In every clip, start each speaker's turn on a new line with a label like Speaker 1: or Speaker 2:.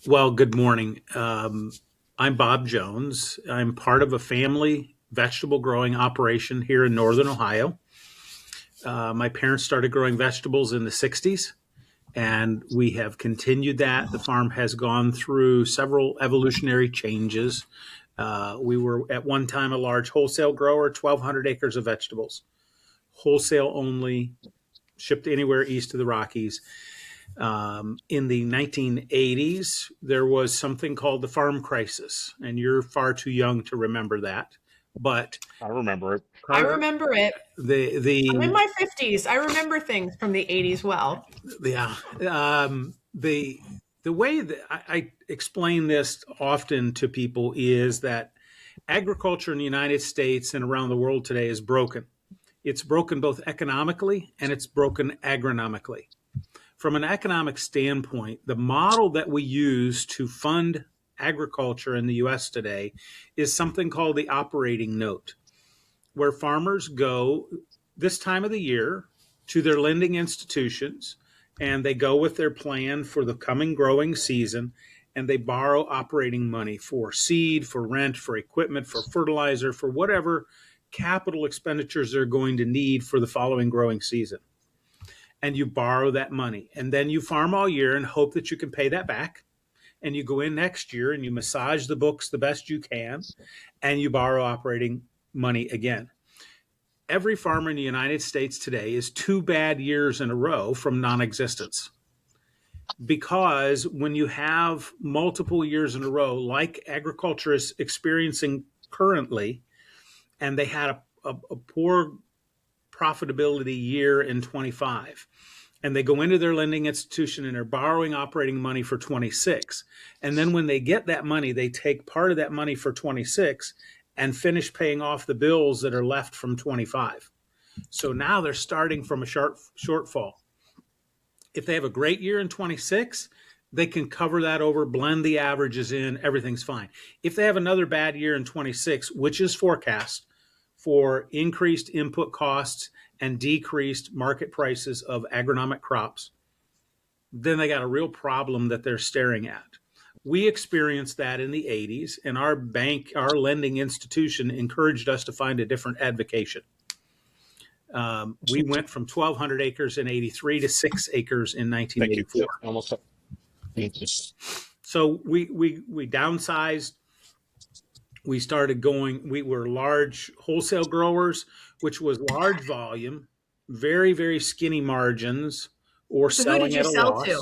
Speaker 1: Well, good morning. I'm Bob Jones. I'm part of a family vegetable growing operation here in Northern Ohio. My parents started growing vegetables in the 60s, and we have continued that. The farm has gone through several evolutionary changes. We were at one time a large wholesale grower, 1,200 acres of vegetables, wholesale only, shipped anywhere east of the Rockies. In the 1980s, there was something called the farm crisis, and you're far too young to remember that. But
Speaker 2: I remember it.
Speaker 3: I remember it. I'm in
Speaker 1: the
Speaker 3: my 50s. I remember things from the 80s well.
Speaker 1: yeah the way that I explain this often to people is that agriculture in the United States and around the world today is broken. It's broken both economically and it's broken agronomically. From an economic standpoint, the model that we use to fund agriculture in the US today is something called the operating note, where farmers go this time of the year to their lending institutions and they go with their plan for the coming growing season and they borrow operating money for seed, for rent, for equipment, for fertilizer, for whatever capital expenditures they're going to need for the following growing season. And you borrow that money and then you farm all year and hope that you can pay that back. And you go in next year and you massage the books the best you can and you borrow operating money again. Every farmer in the United States today is 2 bad years in a row from non-existence. Because when you have multiple years in a row, like agriculture is experiencing currently, and they had a poor profitability year in 25, and they go into their lending institution and they're borrowing operating money for 26, and then when they get that money, they take part of that money for 26 and finish paying off the bills that are left from 25. So now they're starting from a shortfall. If they have a great year in 26, they can cover that over, blend the averages in, everything's fine. If they have another bad year in 26, which is forecast for increased input costs and decreased market prices of agronomic crops, then they got a real problem that they're staring at. We experienced that in the 80s, and our bank, our lending institution, encouraged us to find a different avocation. We went from 1,200 acres in 83 to 6 acres in 1984.
Speaker 2: Thank you. Almost.
Speaker 1: So we downsized. We started going, we were large wholesale growers, which was large volume, very, very skinny margins, or
Speaker 3: So who
Speaker 1: selling
Speaker 3: did you
Speaker 1: at a
Speaker 3: sell
Speaker 1: loss,
Speaker 3: to?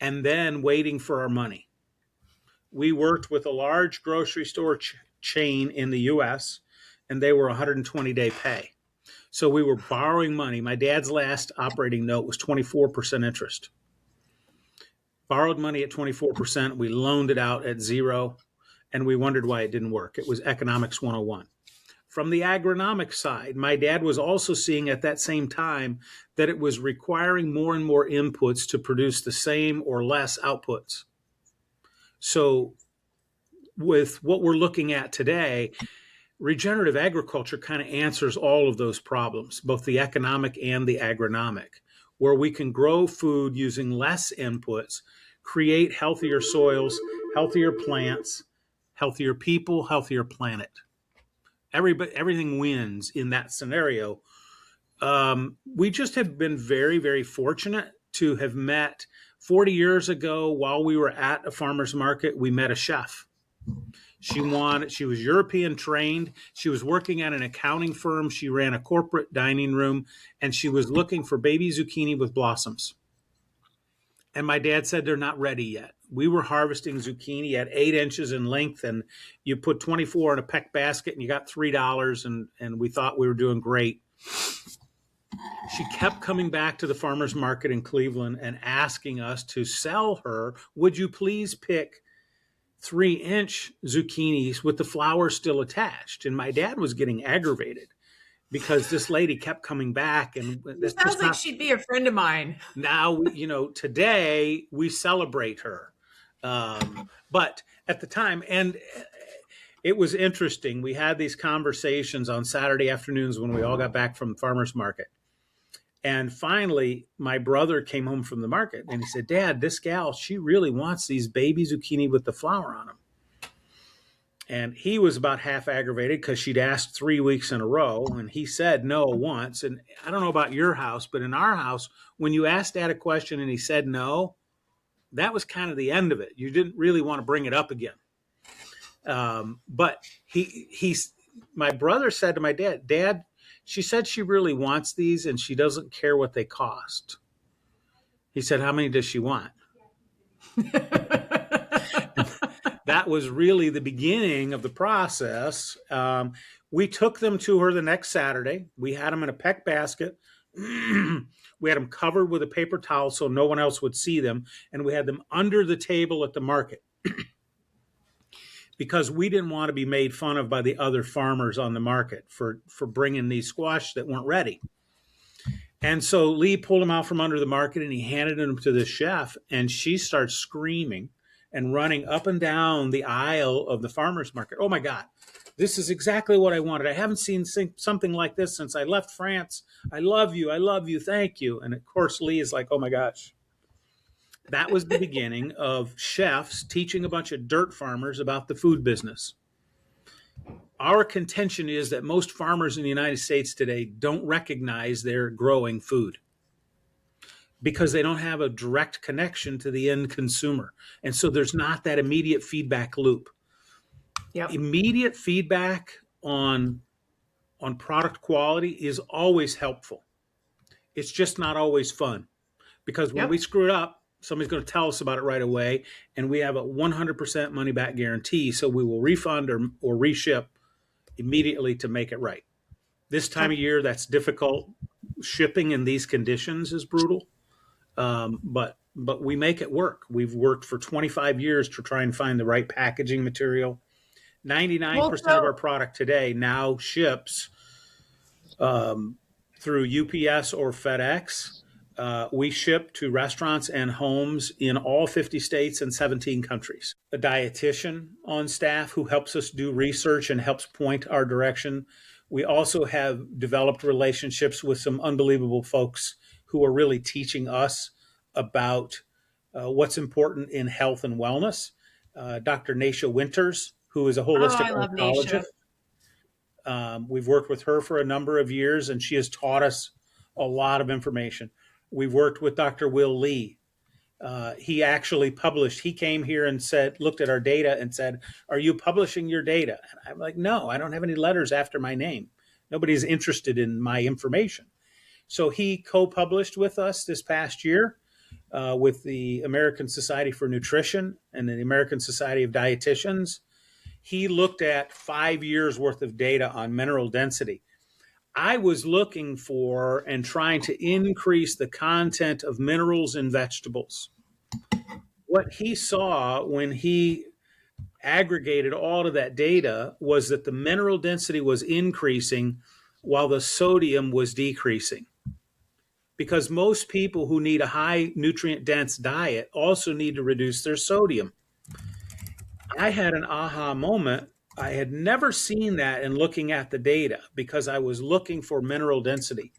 Speaker 1: and then waiting for our money. We worked with a large grocery store chain in the US, and they were 120-day pay. So we were borrowing money. My dad's last operating note was 24% interest. Borrowed money at 24%. We loaned it out at 0, and we wondered why it didn't work. It was economics 101. From the agronomic side, my dad was also seeing at that same time that it was requiring more and more inputs to produce the same or less outputs. So with what we're looking at today, regenerative agriculture kind of answers all of those problems, both the economic and the agronomic, where we can grow food using less inputs, create healthier soils, healthier plants, healthier people, healthier planet. Everything wins in that scenario. We just have been very, very fortunate to have met 40 years ago while we were at a farmer's market. We met a chef. She was European trained. She was working at an accounting firm. She ran a corporate dining room, and she was looking for baby zucchini with blossoms. And my dad said they're not ready yet. We were harvesting zucchini at 8 inches in length, and you put 24 in a peck basket and you got $3, and we thought we were doing great. She kept coming back to the farmer's market in Cleveland and asking us to sell her, would you please pick 3-inch zucchinis with the flowers still attached? And my dad was getting aggravated because this lady kept coming back. And
Speaker 3: It sounds like she'd be a friend of mine.
Speaker 1: Now, today we celebrate her. But at the time, and it was interesting, we had these conversations on Saturday afternoons when we all got back from the farmer's market. And finally, my brother came home from the market and he said, Dad, this gal, she really wants these baby zucchini with the flower on them. And he was about half aggravated because she'd asked 3 weeks in a row, and he said no once. And I don't know about your house, but in our house, when you asked Dad a question and he said no, that was kind of the end of it. You didn't really want to bring it up again. But my brother said to my dad, Dad, she said she really wants these and she doesn't care what they cost. He said, how many does she want? That was really the beginning of the process. We took them to her the next Saturday. We had them in a peck basket. We had them covered with a paper towel so no one else would see them. And we had them under the table at the market because we didn't want to be made fun of by the other farmers on the market for bringing these squash that weren't ready. And so Lee pulled them out from under the market and he handed them to the chef, and she starts screaming and running up and down the aisle of the farmer's market. Oh my God, this is exactly what I wanted. I haven't seen something like this since I left France. I love you, thank you. And of course, Lee is like, oh my gosh. That was the beginning of chefs teaching a bunch of dirt farmers about the food business. Our contention is that most farmers in the United States today don't recognize they're growing food because they don't have a direct connection to the end consumer. And so there's not that immediate feedback loop. Yep. Immediate feedback on product quality is always helpful. It's just not always fun, because when we screw it up, somebody's going to tell us about it right away, and we have a 100% money back guarantee, so we will refund or reship immediately to make it right. This time of year, that's difficult. Shipping in these conditions is brutal. But we make it work. We've worked for 25 years to try and find the right packaging material. 99% of our product today now ships through UPS or FedEx. We ship to restaurants and homes in all 50 states and 17 countries. A dietitian on staff who helps us do research and helps point our direction. We also have developed relationships with some unbelievable folks who are really teaching us about what's important in health and wellness. Dr. Nasha Winters, who is a holistic oncologist. We've worked with her for a number of years, and she has taught us a lot of information. We've worked with Dr. Will Lee. He actually published, he came here and looked at our data and said, are you publishing your data? And I'm like, no, I don't have any letters after my name. Nobody's interested in my information. So he co-published with us this past year with the American Society for Nutrition and the American Society of Dietitians. He looked at 5 years worth of data on mineral density. I was looking for and trying to increase the content of minerals in vegetables. What he saw when he aggregated all of that data was that the mineral density was increasing while the sodium was decreasing. Because most people who need a high nutrient dense diet also need to reduce their sodium. I had an aha moment. I had never seen that in looking at the data because I was looking for mineral density.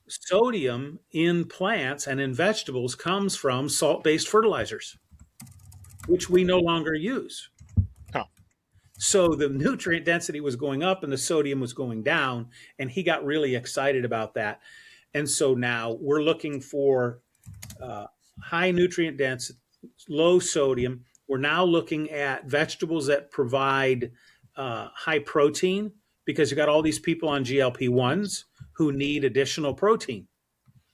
Speaker 1: Sodium in plants and in vegetables comes from salt-based fertilizers, which we no longer use. Huh. So the nutrient density was going up and the sodium was going down, and he got really excited about that. And so now we're looking for high nutrient density, low sodium. We're now looking at vegetables that provide high protein, because you got all these people on GLP-1s who need additional protein.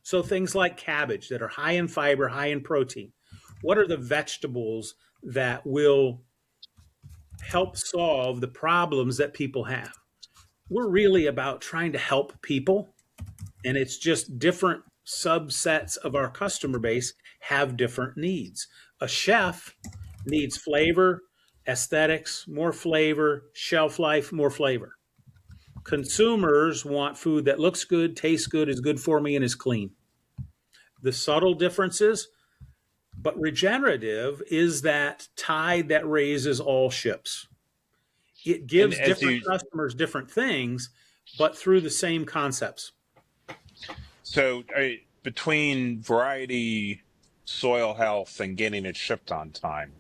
Speaker 1: So things like cabbage that are high in fiber, high in protein. What are the vegetables that will help solve the problems that people have? We're really about trying to help people, and it's just different subsets of our customer base have different needs. A chef needs flavor, aesthetics, more flavor, shelf life, more flavor. Consumers want food that looks good, tastes good, is good for me, and is clean. The subtle differences, but regenerative is that tide that raises all ships. It gives different customers different things, but through the same concepts.
Speaker 2: So between variety, soil health, and getting it shipped on time,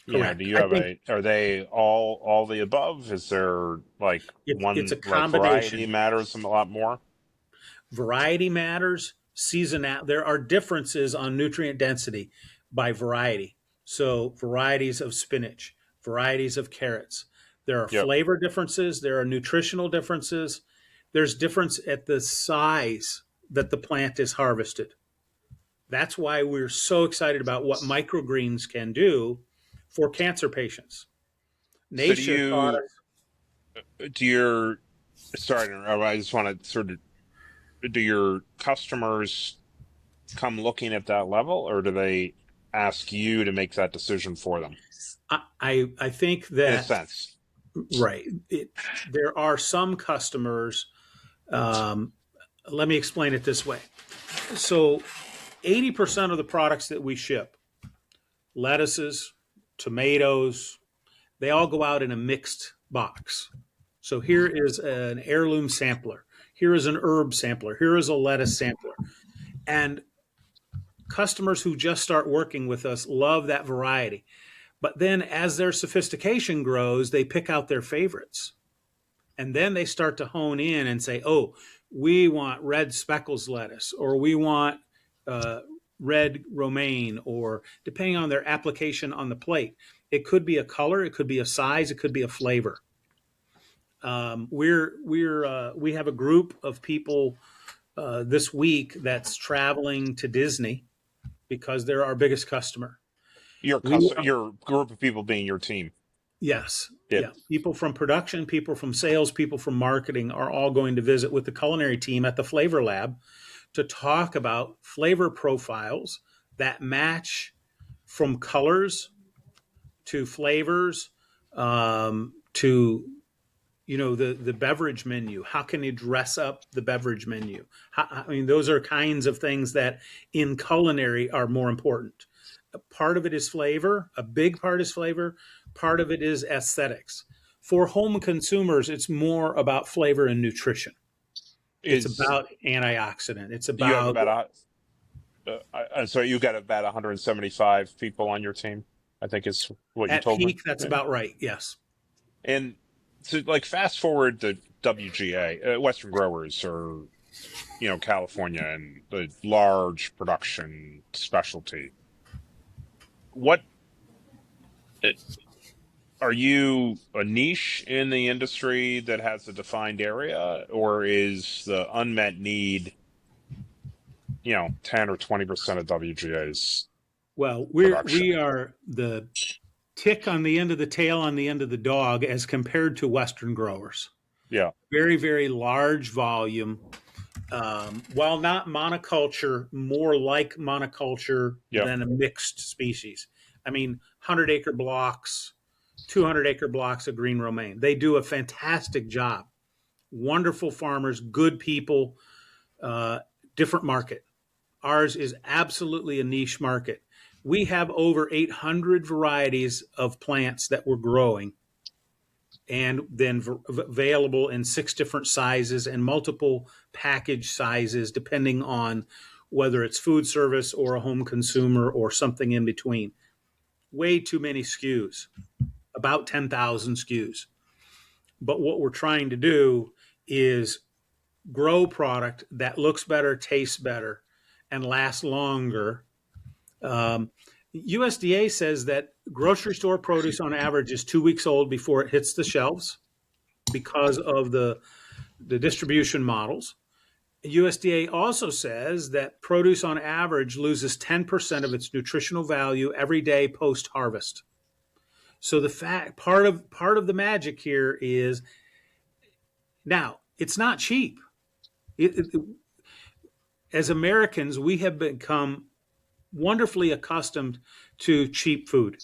Speaker 2: do
Speaker 1: Correct.
Speaker 2: you
Speaker 1: I
Speaker 2: have
Speaker 1: think
Speaker 2: are they all the above? Is there like
Speaker 1: it's a
Speaker 2: one, like variety
Speaker 1: combination.
Speaker 2: matters a lot more?
Speaker 1: Variety matters. Seasonal. There are differences on nutrient density by variety. So varieties of spinach, varieties of carrots. There are
Speaker 2: Yep.
Speaker 1: flavor differences. There are nutritional differences. There's difference at the size that the plant is harvested. That's why we're so excited about what microgreens can do for cancer patients.
Speaker 2: So
Speaker 1: Nature taught us.
Speaker 2: do your, sorry, I just want to sort of, do your customers come looking at that level, or do they ask you to make that decision for them?
Speaker 1: I think
Speaker 2: In a
Speaker 1: that
Speaker 2: sense.
Speaker 1: right. There are some customers. Um, Let me explain it this way. So, 80% of the products that we ship, lettuces, tomatoes, they all go out in a mixed box. So, here is an heirloom sampler. Here is an herb sampler. Here is a lettuce sampler. And customers who just start working with us love that variety. But then as their sophistication grows, they pick out their favorites. And then they start to hone in and say, oh, we want red speckles lettuce, or we want red romaine, or depending on their application on the plate. It could be a color, it could be a size, it could be a flavor. We have a group of people this week that's traveling to Disney because they're our biggest customer.
Speaker 2: Your group of people being your team.
Speaker 1: Yes.
Speaker 2: Yeah.
Speaker 1: Yeah. People from production, people from sales, people from marketing are all going to visit with the culinary team at the Flavor Lab to talk about flavor profiles that match from colors to flavors to the beverage menu. How can you dress up the beverage menu? Those are kinds of things that in culinary are more important. Part of it is flavor. A big part is flavor. Part of it is aesthetics. For home consumers, it's more about flavor and nutrition. It's about antioxidant. It's
Speaker 2: You have
Speaker 1: about
Speaker 2: about so you got about 175 people on your team, I think is what you
Speaker 1: at
Speaker 2: told me.
Speaker 1: peak. That's about right. Yes.
Speaker 2: And so, like, fast forward to WGA, Western Growers, or California, and the large production specialty. What are you, a niche in the industry that has a defined area, or is the unmet need 10 or 20% of WGA's
Speaker 1: Well,
Speaker 2: production?
Speaker 1: we are the tick on the end of the tail on the end of the dog as compared to Western growers.
Speaker 2: Yeah.
Speaker 1: Very, very large volume. While not monoculture, more like monoculture
Speaker 2: Yeah.
Speaker 1: than a mixed species. 100-acre blocks, 200-acre blocks of green romaine. They do a fantastic job. Wonderful farmers, good people, different market. Ours is absolutely a niche market. We have over 800 varieties of plants that we're growing, and then available in 6 different sizes and multiple package sizes, depending on whether it's food service or a home consumer or something in between. Way too many SKUs, about 10,000 SKUs. But what we're trying to do is grow product that looks better, tastes better, and lasts longer. USDA says that grocery store produce on average is 2 weeks old before it hits the shelves because of the distribution models. USDA also says that produce on average loses 10% of its nutritional value every day post-harvest. So part of the magic here is, now it's not cheap. As Americans, we have become wonderfully accustomed to cheap food.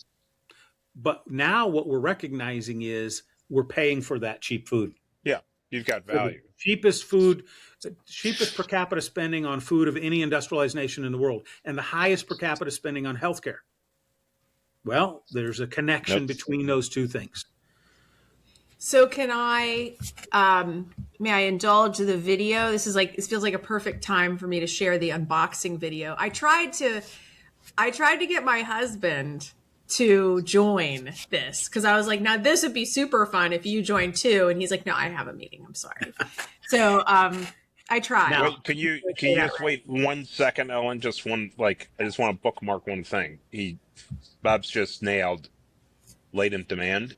Speaker 1: But now what we're recognizing is we're paying for that cheap food.
Speaker 2: Yeah, you've got
Speaker 1: So the
Speaker 2: value.
Speaker 1: cheapest per capita spending on food of any industrialized nation in the world, and the highest per capita spending on healthcare. Well, there's a connection between those two things.
Speaker 3: So can may I indulge the video? This feels like a perfect time for me to share the unboxing video. I tried to get my husband to join this because I was like, now this would be super fun if you join too. And he's like, no, I have a meeting. I'm sorry. So I tried.
Speaker 2: Now, wait, can you just wait 1 second, Ellen? Just one, I just want to bookmark one thing. Bob's just nailed latent demand.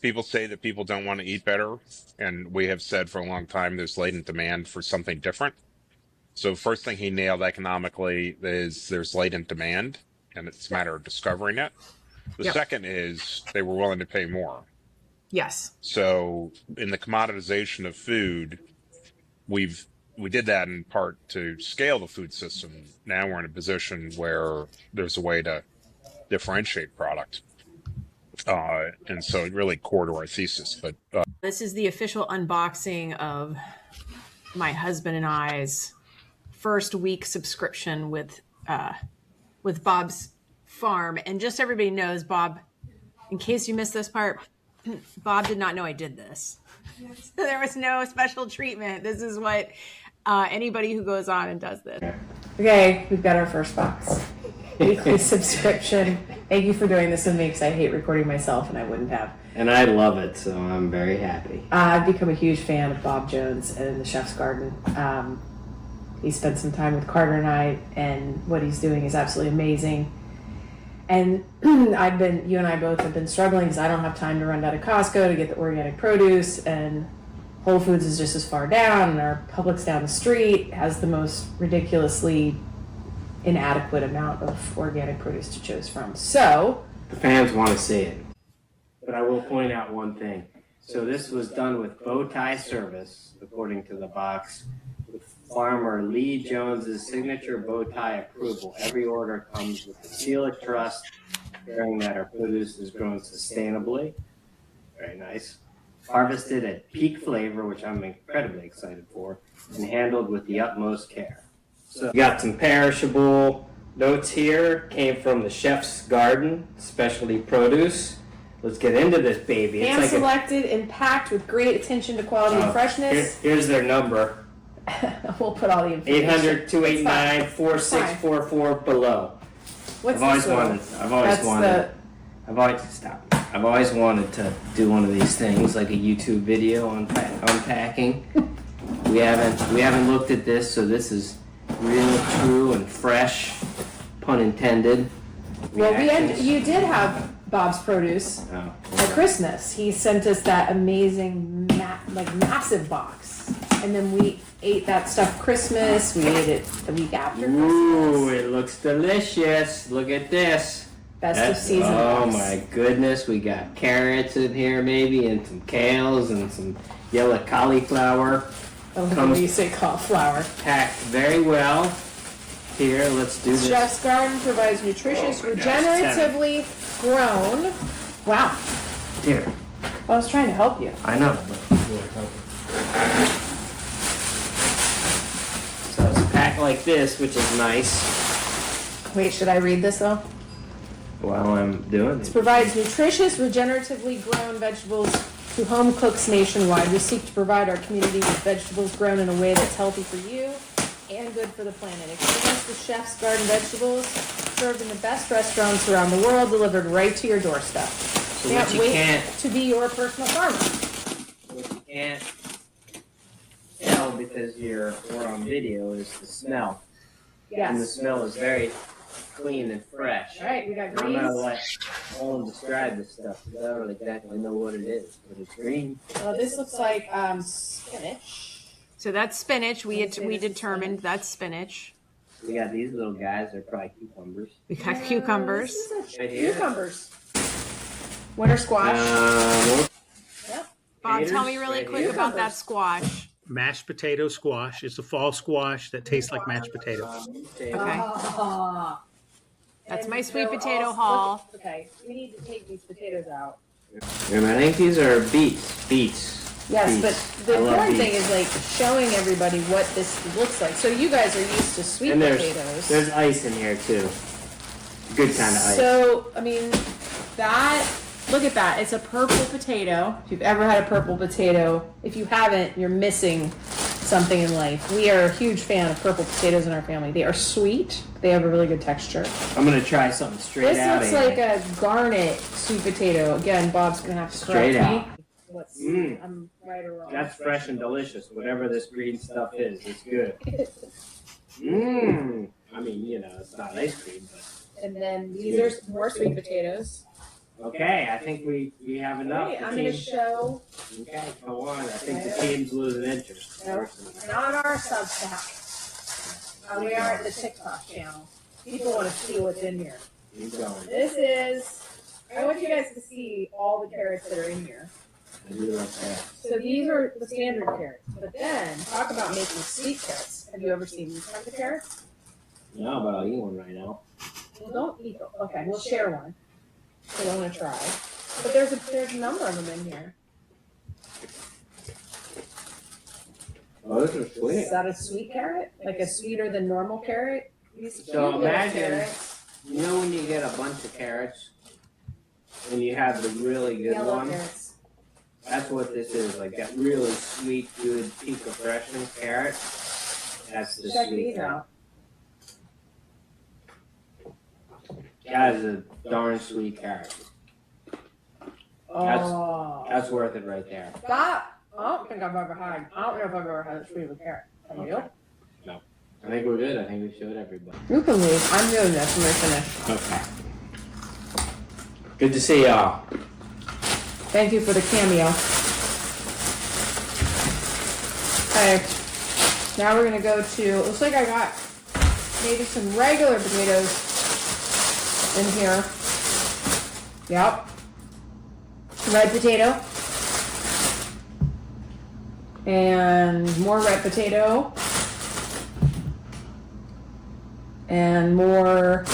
Speaker 2: People say that people don't want to eat better, and we have said for a long time there's latent demand for something different. So first thing he nailed economically is there's latent demand, and it's a matter of discovering it. The second is they were willing to pay more.
Speaker 3: Yes.
Speaker 2: So in the commoditization of food, we did that in part to scale the food system. Now we're in a position where there's a way to differentiate product. And so really core to our thesis. But
Speaker 3: this is the official unboxing of my husband and I's first week subscription with Bob's Farm. And just so everybody knows, Bob, in case you missed this part, Bob did not know I did this. So there was no special treatment. This is what anybody who goes on and does this.
Speaker 4: Okay, we've got our first box. Weekly subscription. Thank you for doing this with me because I hate recording myself and I wouldn't have.
Speaker 5: And I love it, so I'm very happy.
Speaker 4: I've become a huge fan of Bob Jones and the Chef's Garden. He spent some time with Carter and I, and what he's doing is absolutely amazing. And you and I both have been struggling because I don't have time to run down to Costco to get the organic produce, and Whole Foods is just as far down, and our Publix down the street has the most ridiculously inadequate amount of organic produce to choose from. So
Speaker 5: the fans want to see it. But I will point out one thing. So this was done with bow tie service, according to the box, with farmer Lee Jones's signature bow tie approval. Every order comes with the seal of trust, ensuring that our produce is grown sustainably. Very nice. Harvested at peak flavor, which I'm incredibly excited for, and handled with the utmost care. So we got some perishable notes here. Came from the Chef's Garden, specialty produce. Let's get into this baby.
Speaker 4: Hand selected and packed with great attention to quality and freshness.
Speaker 5: Here's their number.
Speaker 4: We'll put all the information.
Speaker 5: 800-289-4644 below.
Speaker 4: What's
Speaker 5: I've always wanted to do one of these things, like a YouTube video on unpacking. We haven't looked at this, so this is real, true, and fresh, pun intended.
Speaker 4: You did have Bob's Produce at Christmas. He sent us that amazing, massive box, and then we ate that stuff Christmas. We ate it the week after Christmas.
Speaker 5: Ooh, it looks delicious. Look at this.
Speaker 4: Best of season.
Speaker 5: Oh my goodness, we got carrots in here maybe, and some kales, and some yellow cauliflower.
Speaker 4: Oh, you say cauliflower.
Speaker 5: Packed very well. Here, let's do this.
Speaker 4: Chef's Garden provides nutritious, regeneratively grown. Wow.
Speaker 5: Here.
Speaker 4: I was trying to help you.
Speaker 5: I know. So it's packed like this, which is nice.
Speaker 4: Wait, should I read this though?
Speaker 5: While I'm doing it.
Speaker 4: It provides nutritious, regeneratively grown vegetables to home cooks nationwide. We seek to provide our community with vegetables grown in a way that's healthy for you and good for the planet. Experience the Chef's Garden vegetables served in the best restaurants around the world, delivered right to your doorstep.
Speaker 5: So
Speaker 4: Can't wait to be your personal farmer.
Speaker 5: What you can't tell because we're on video is the smell.
Speaker 4: Yes.
Speaker 5: And the smell is very clean and fresh.
Speaker 4: All right, we got
Speaker 5: I'm
Speaker 4: greens.
Speaker 5: gonna let Ellen describe this stuff because I don't exactly know what it is, but it's green.
Speaker 4: This looks like spinach.
Speaker 3: So that's spinach. We determined that's spinach.
Speaker 5: We got these little guys. They're probably cucumbers.
Speaker 3: We got cucumbers.
Speaker 5: Right here.
Speaker 4: Cucumbers. Winter squash. Yep.
Speaker 3: Bob, tell me really quick about that squash.
Speaker 1: Mashed potato squash. It's a fall squash that tastes like mashed potatoes.
Speaker 3: Okay. That's my sweet potato haul.
Speaker 4: Okay, we need to take these potatoes out.
Speaker 5: And I think these are beets.
Speaker 4: Yes,
Speaker 5: beets.
Speaker 4: but the important thing is like showing everybody what this looks like. So you guys are used to sweet
Speaker 5: And
Speaker 4: potatoes.
Speaker 5: there's ice in here too. Good kind of ice.
Speaker 4: So I mean, that look at that. It's a purple potato. If you've ever had a purple potato, if you haven't, you're missing something in life. We are a huge fan of purple potatoes in our family. They are sweet. They have a really good texture.
Speaker 5: I'm gonna try something straight out
Speaker 4: This
Speaker 5: of
Speaker 4: looks
Speaker 5: here.
Speaker 4: like a garnet sweet potato. Again, Bob's gonna have to
Speaker 5: Straight
Speaker 4: correct
Speaker 5: out.
Speaker 4: me. What's
Speaker 5: Mm.
Speaker 4: I'm right or wrong.
Speaker 5: That's fresh and delicious. Whatever this green stuff is, it's good. Mmm. I mean, you know, it's not ice cream, but
Speaker 4: And then these are more sweet potatoes.
Speaker 5: okay. I think we have enough.
Speaker 4: Wait,
Speaker 5: The
Speaker 4: I'm gonna
Speaker 5: team-
Speaker 4: show.
Speaker 5: Okay, go on. I think the team's losing interest.
Speaker 4: Nope. We're not on our Substack. We are at the TikTok channel. People want to see what's in here.
Speaker 5: Keep going.
Speaker 4: This is. I want you guys to see all the carrots that are in here.
Speaker 5: I do like that.
Speaker 4: So these are the standard carrots. But then talk about making sweet carrots. Have you ever seen these kinds of carrots?
Speaker 5: No, but I'll eat one right now.
Speaker 4: Well, don't eat them. Okay, we'll share one. So I want to try. But there's a number of them in here.
Speaker 5: Oh, this is sweet.
Speaker 4: Is that a sweet carrot? Like a sweeter than normal carrot? These
Speaker 5: So
Speaker 4: cute little
Speaker 5: imagine-
Speaker 4: carrots.
Speaker 5: You know when you get a bunch of carrots and you have the really good
Speaker 4: Yellow
Speaker 5: one?
Speaker 4: carrots.
Speaker 5: That's what this is. Like that really sweet, good peak of freshness carrot. That's the
Speaker 4: Check
Speaker 5: sweet
Speaker 4: these
Speaker 5: carrot.
Speaker 4: out.
Speaker 5: That is a darn sweet carrot.
Speaker 4: Oh.
Speaker 5: That's worth it right there.
Speaker 4: That, I don't think I've ever had. I don't know if I've ever had a sweet of a carrot. Have you?
Speaker 5: I think we're good. I think we showed everybody.
Speaker 4: You can leave. I'm doing this when we're finished.
Speaker 5: Okay. Good to see y'all.
Speaker 4: Thank you for the cameo. Okay. Now we're gonna go to. Looks like I got maybe some regular potatoes in here. Yep. Red potato. And more red potato. And more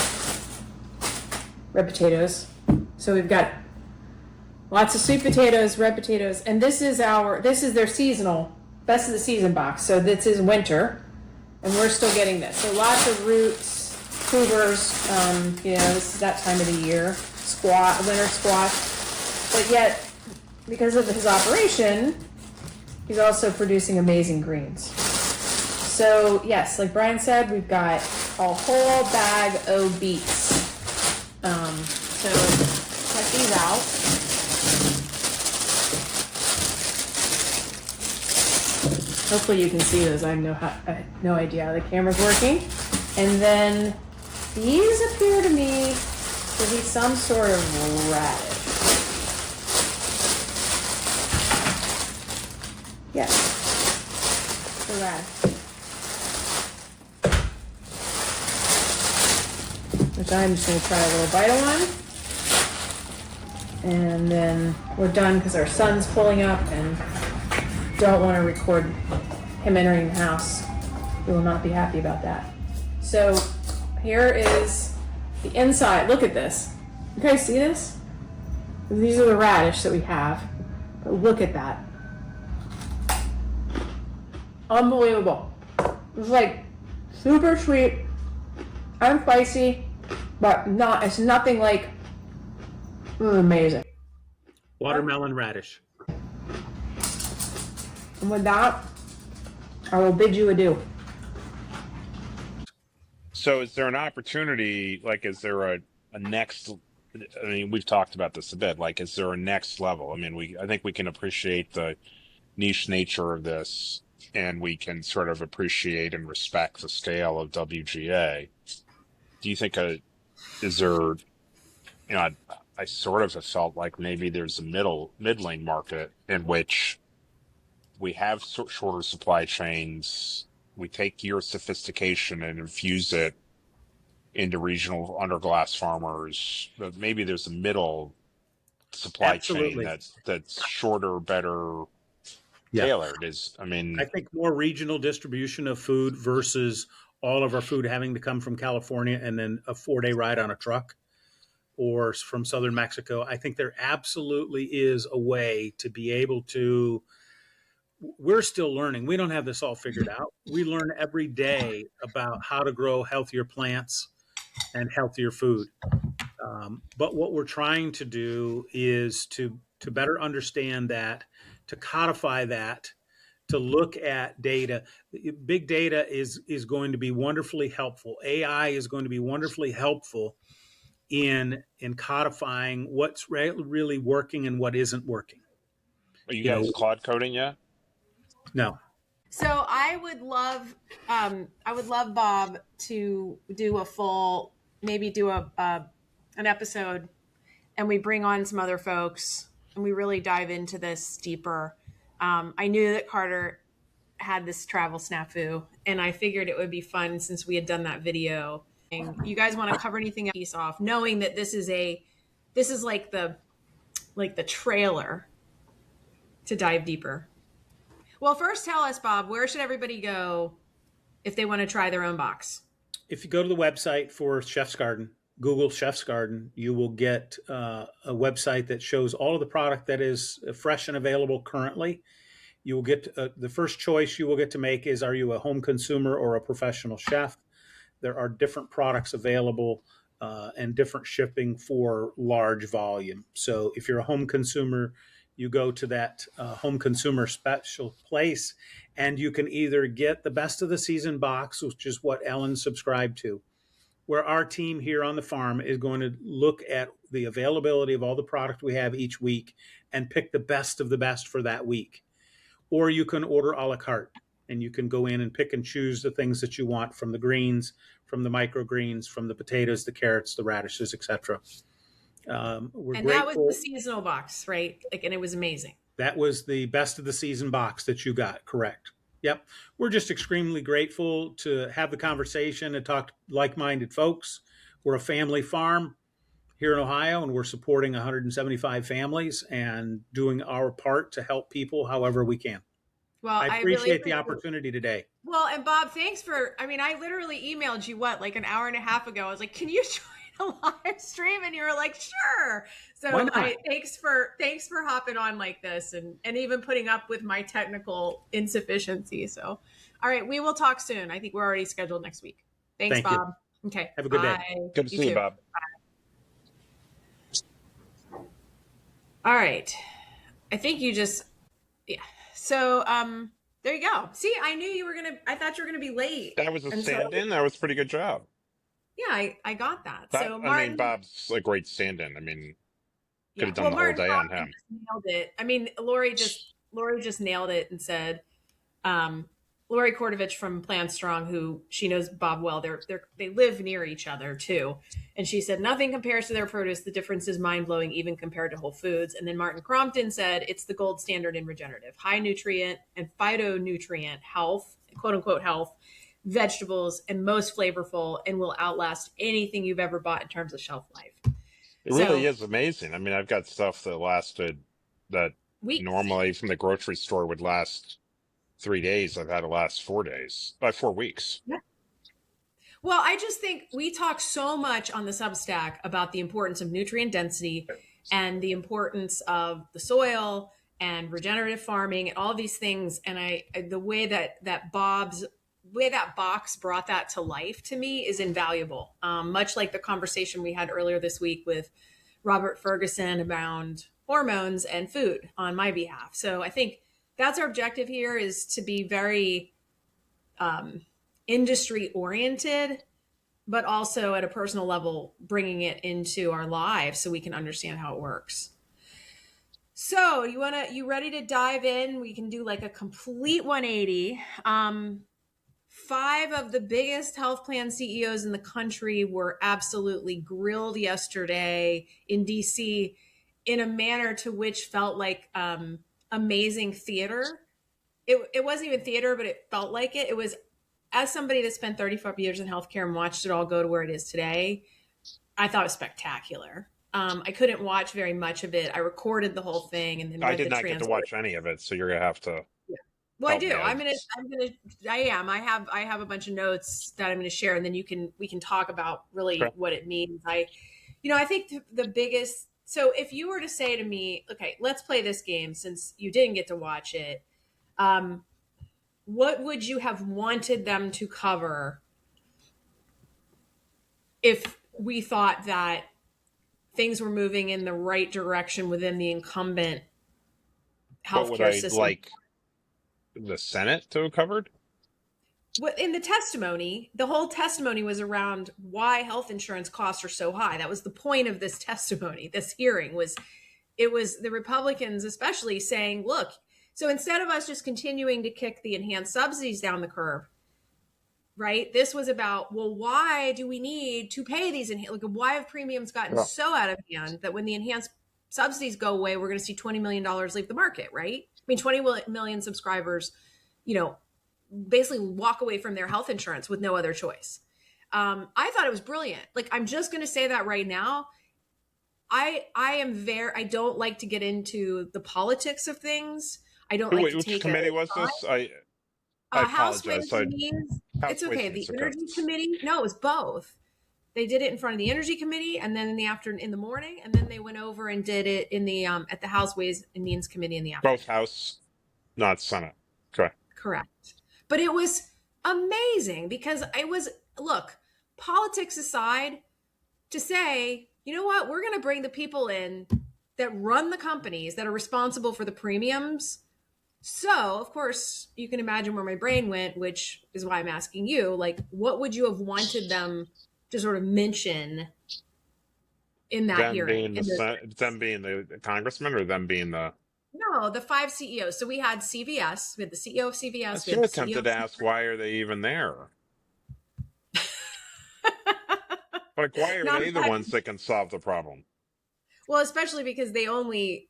Speaker 4: red potatoes. So we've got lots of sweet potatoes, red potatoes, and this is their seasonal, best of the season box. So this is winter, and we're still getting this. So lots of roots, tubers, this is that time of the year, winter squash. But yet, because of his operation, he's also producing amazing greens. So yes, like Brian said, we've got a whole bag of beets. So check these out. Hopefully you can see those. I have no idea how the camera's working. And then these appear to me to be some sort of radish. Yes, the radish. Which I'm just going to try a little bite of one. And then we're done because our son's pulling up and don't want to record him entering the house. He will not be happy about that. So here is the inside. Look at this. You guys see this? These are the radish that we have. But look at that. Unbelievable. It's like super sweet and spicy, but it's nothing like amazing.
Speaker 1: Watermelon radish.
Speaker 4: And with that, I will bid you adieu.
Speaker 2: So is there an opportunity, like, is there a next, I mean, we've talked about this a bit, like, is there a next level? I mean, I think we can appreciate the niche nature of this, and we can sort of appreciate and respect the scale of WGA. Do you think, is there, I sort of have felt like maybe there's a mid-lane market in which we have shorter supply chains. We take your sophistication and infuse it into regional underglass farmers. But maybe there's a middle supply
Speaker 1: Absolutely.
Speaker 2: chain that's shorter, better tailored.
Speaker 1: I think more regional distribution of food versus all of our food having to come from California and then a 4-day ride on a truck or from southern Mexico. I think there absolutely is a way to be able to. We're still learning. We don't have this all figured out. We learn every day about how to grow healthier plants and healthier food. But what we're trying to do is to better understand that, to codify that, to look at data. Big data is going to be wonderfully helpful. AI is going to be wonderfully helpful in codifying what's really working and what isn't working.
Speaker 2: Are you guys Claude coding yet?
Speaker 1: No.
Speaker 3: So I would love Bob to do a full, maybe do an episode, and we bring on some other folks and we really dive into this deeper. I knew that Carter had this travel snafu, and I figured it would be fun since we had done that video. You guys want to cover anything else off, knowing that this is like the trailer to dive deeper. Well, first tell us, Bob, where should everybody go if they want to try their own box?
Speaker 1: If you go to the website for Chef's Garden, Google Chef's Garden, you will get a website that shows all of the product that is fresh and available currently. You will get the first choice you will get to make is, are you a home consumer or a professional chef? There are different products available and different shipping for large volume. So if you're a home consumer, you go to that home consumer special place, and you can either get the best of the season box, which is what Ellen subscribed to, where our team here on the farm is going to look at the availability of all the product we have each week and pick the best of the best for that week. Or you can order a la carte, and you can go in and pick and choose the things that you want from the greens, from the microgreens, from the potatoes, the carrots, the radishes, etc.
Speaker 3: And that was the seasonal box, right? And it was amazing.
Speaker 1: That was the best of the season box that you got, correct? Yep. We're just extremely grateful to have the conversation and talk to like-minded folks. We're a family farm here in Ohio, and we're supporting 175 families and doing our part to help people however we can.
Speaker 3: Well,
Speaker 1: I appreciate the opportunity today.
Speaker 3: Well, and Bob, thanks for, I literally emailed you like an hour and a half ago. I was like, can you join a live stream? And you were like, sure. So thanks for hopping on like this and even putting up with my technical insufficiency. So, all right, we will talk soon. I think we're already scheduled next week. Thanks, Bob.
Speaker 1: You.
Speaker 3: Okay.
Speaker 1: Have a good day.
Speaker 2: Good to see you, Bob.
Speaker 3: Bye. All right. I think you just, yeah. So, there you go. See, I thought you were going to be late.
Speaker 2: That was a stand-in. That was a pretty good job.
Speaker 3: Yeah, I got that. So
Speaker 2: Martin, Bob's a great stand-in. Could have done the whole day on him.
Speaker 3: Nailed it. Lori just nailed it and said, Lori Kordovich from Plant Strong, who she knows Bob well, they live near each other too. And she said, nothing compares to their produce. The difference is mind-blowing, even compared to Whole Foods. And then Martin Crompton said, it's the gold standard in regenerative, high nutrient and phytonutrient health, quote unquote health, vegetables, and most flavorful, and will outlast anything you've ever bought in terms of shelf life.
Speaker 2: It really is amazing. I've got stuff that lasted that weeks. Normally from the grocery store would last 3 days. I've had it last 4 days, by 4 weeks.
Speaker 3: Yeah. Well, I just think we talk so much on the Substack about the importance of nutrient density and the importance of the soil and regenerative farming and all these things. And the way that box brought that to life to me is invaluable. Much like the conversation we had earlier this week with Robert Ferguson around hormones and food on my behalf. So I think that's our objective here, is to be very industry oriented, but also at a personal level, bringing it into our lives so we can understand how it works. So you ready to dive in? We can do like a complete 180. 5 of the biggest health plan CEOs in the country were absolutely grilled yesterday in DC in a manner to which felt like amazing theater. It wasn't even theater, but it felt like it. It was, as somebody that spent 35 years in healthcare and watched it all go to where it is today, I thought it was spectacular. I couldn't watch very much of it. I recorded the whole thing and then
Speaker 2: I did not get to watch any of it, so you're gonna have to.
Speaker 3: Yeah. Well, I do. I have a bunch of notes that I'm gonna share, and then we can talk about really what it means. I think the biggest. So if you were to say to me, okay, let's play this game since you didn't get to watch it, what would you have wanted them to cover if we thought that things were moving in the right direction within the incumbent
Speaker 2: But would
Speaker 3: healthcare
Speaker 2: I
Speaker 3: system.
Speaker 2: like the Senate to have covered?
Speaker 3: In the testimony, the whole testimony was around why health insurance costs are so high. That was the point of this testimony. This hearing was, it was the Republicans especially saying, look, so instead of us just continuing to kick the enhanced subsidies down the curb, right? This was about, well, why do we need to pay these? Like, why have premiums gotten so out of hand that when the enhanced subsidies go away, we're going to see $20 million leave the market, right? I mean, 20 million subscribers, basically walk away from their health insurance with no other choice. I thought it was brilliant. Like, I'm just going to say that right now. I don't like to get into the politics of things. I don't like to
Speaker 2: Which
Speaker 3: take
Speaker 2: committee was this? I
Speaker 3: House
Speaker 2: apologize.
Speaker 3: Ways and Means. It's okay. The Energy Committee. No, it was both. They did it in front of the Energy Committee, and then in the morning, and then they went over and did it in the at the House Ways and Means Committee in the afternoon.
Speaker 2: Both House, not Senate. Okay.
Speaker 3: Correct. But it was amazing because look, politics aside, to say, you know what, we're going to bring the people in that run the companies that are responsible for the premiums. So, of course, you can imagine where my brain went, which is why I'm asking you, like, what would you have wanted them to sort of mention in that hearing?
Speaker 2: Them being the congressman, or them being the...
Speaker 3: No, the 5 CEOs. So we had CVS, we had the CEO of CVS.
Speaker 2: You attempted to ask, why are they even there? Like, why are they the ones that can solve the problem?
Speaker 3: Well, especially because they only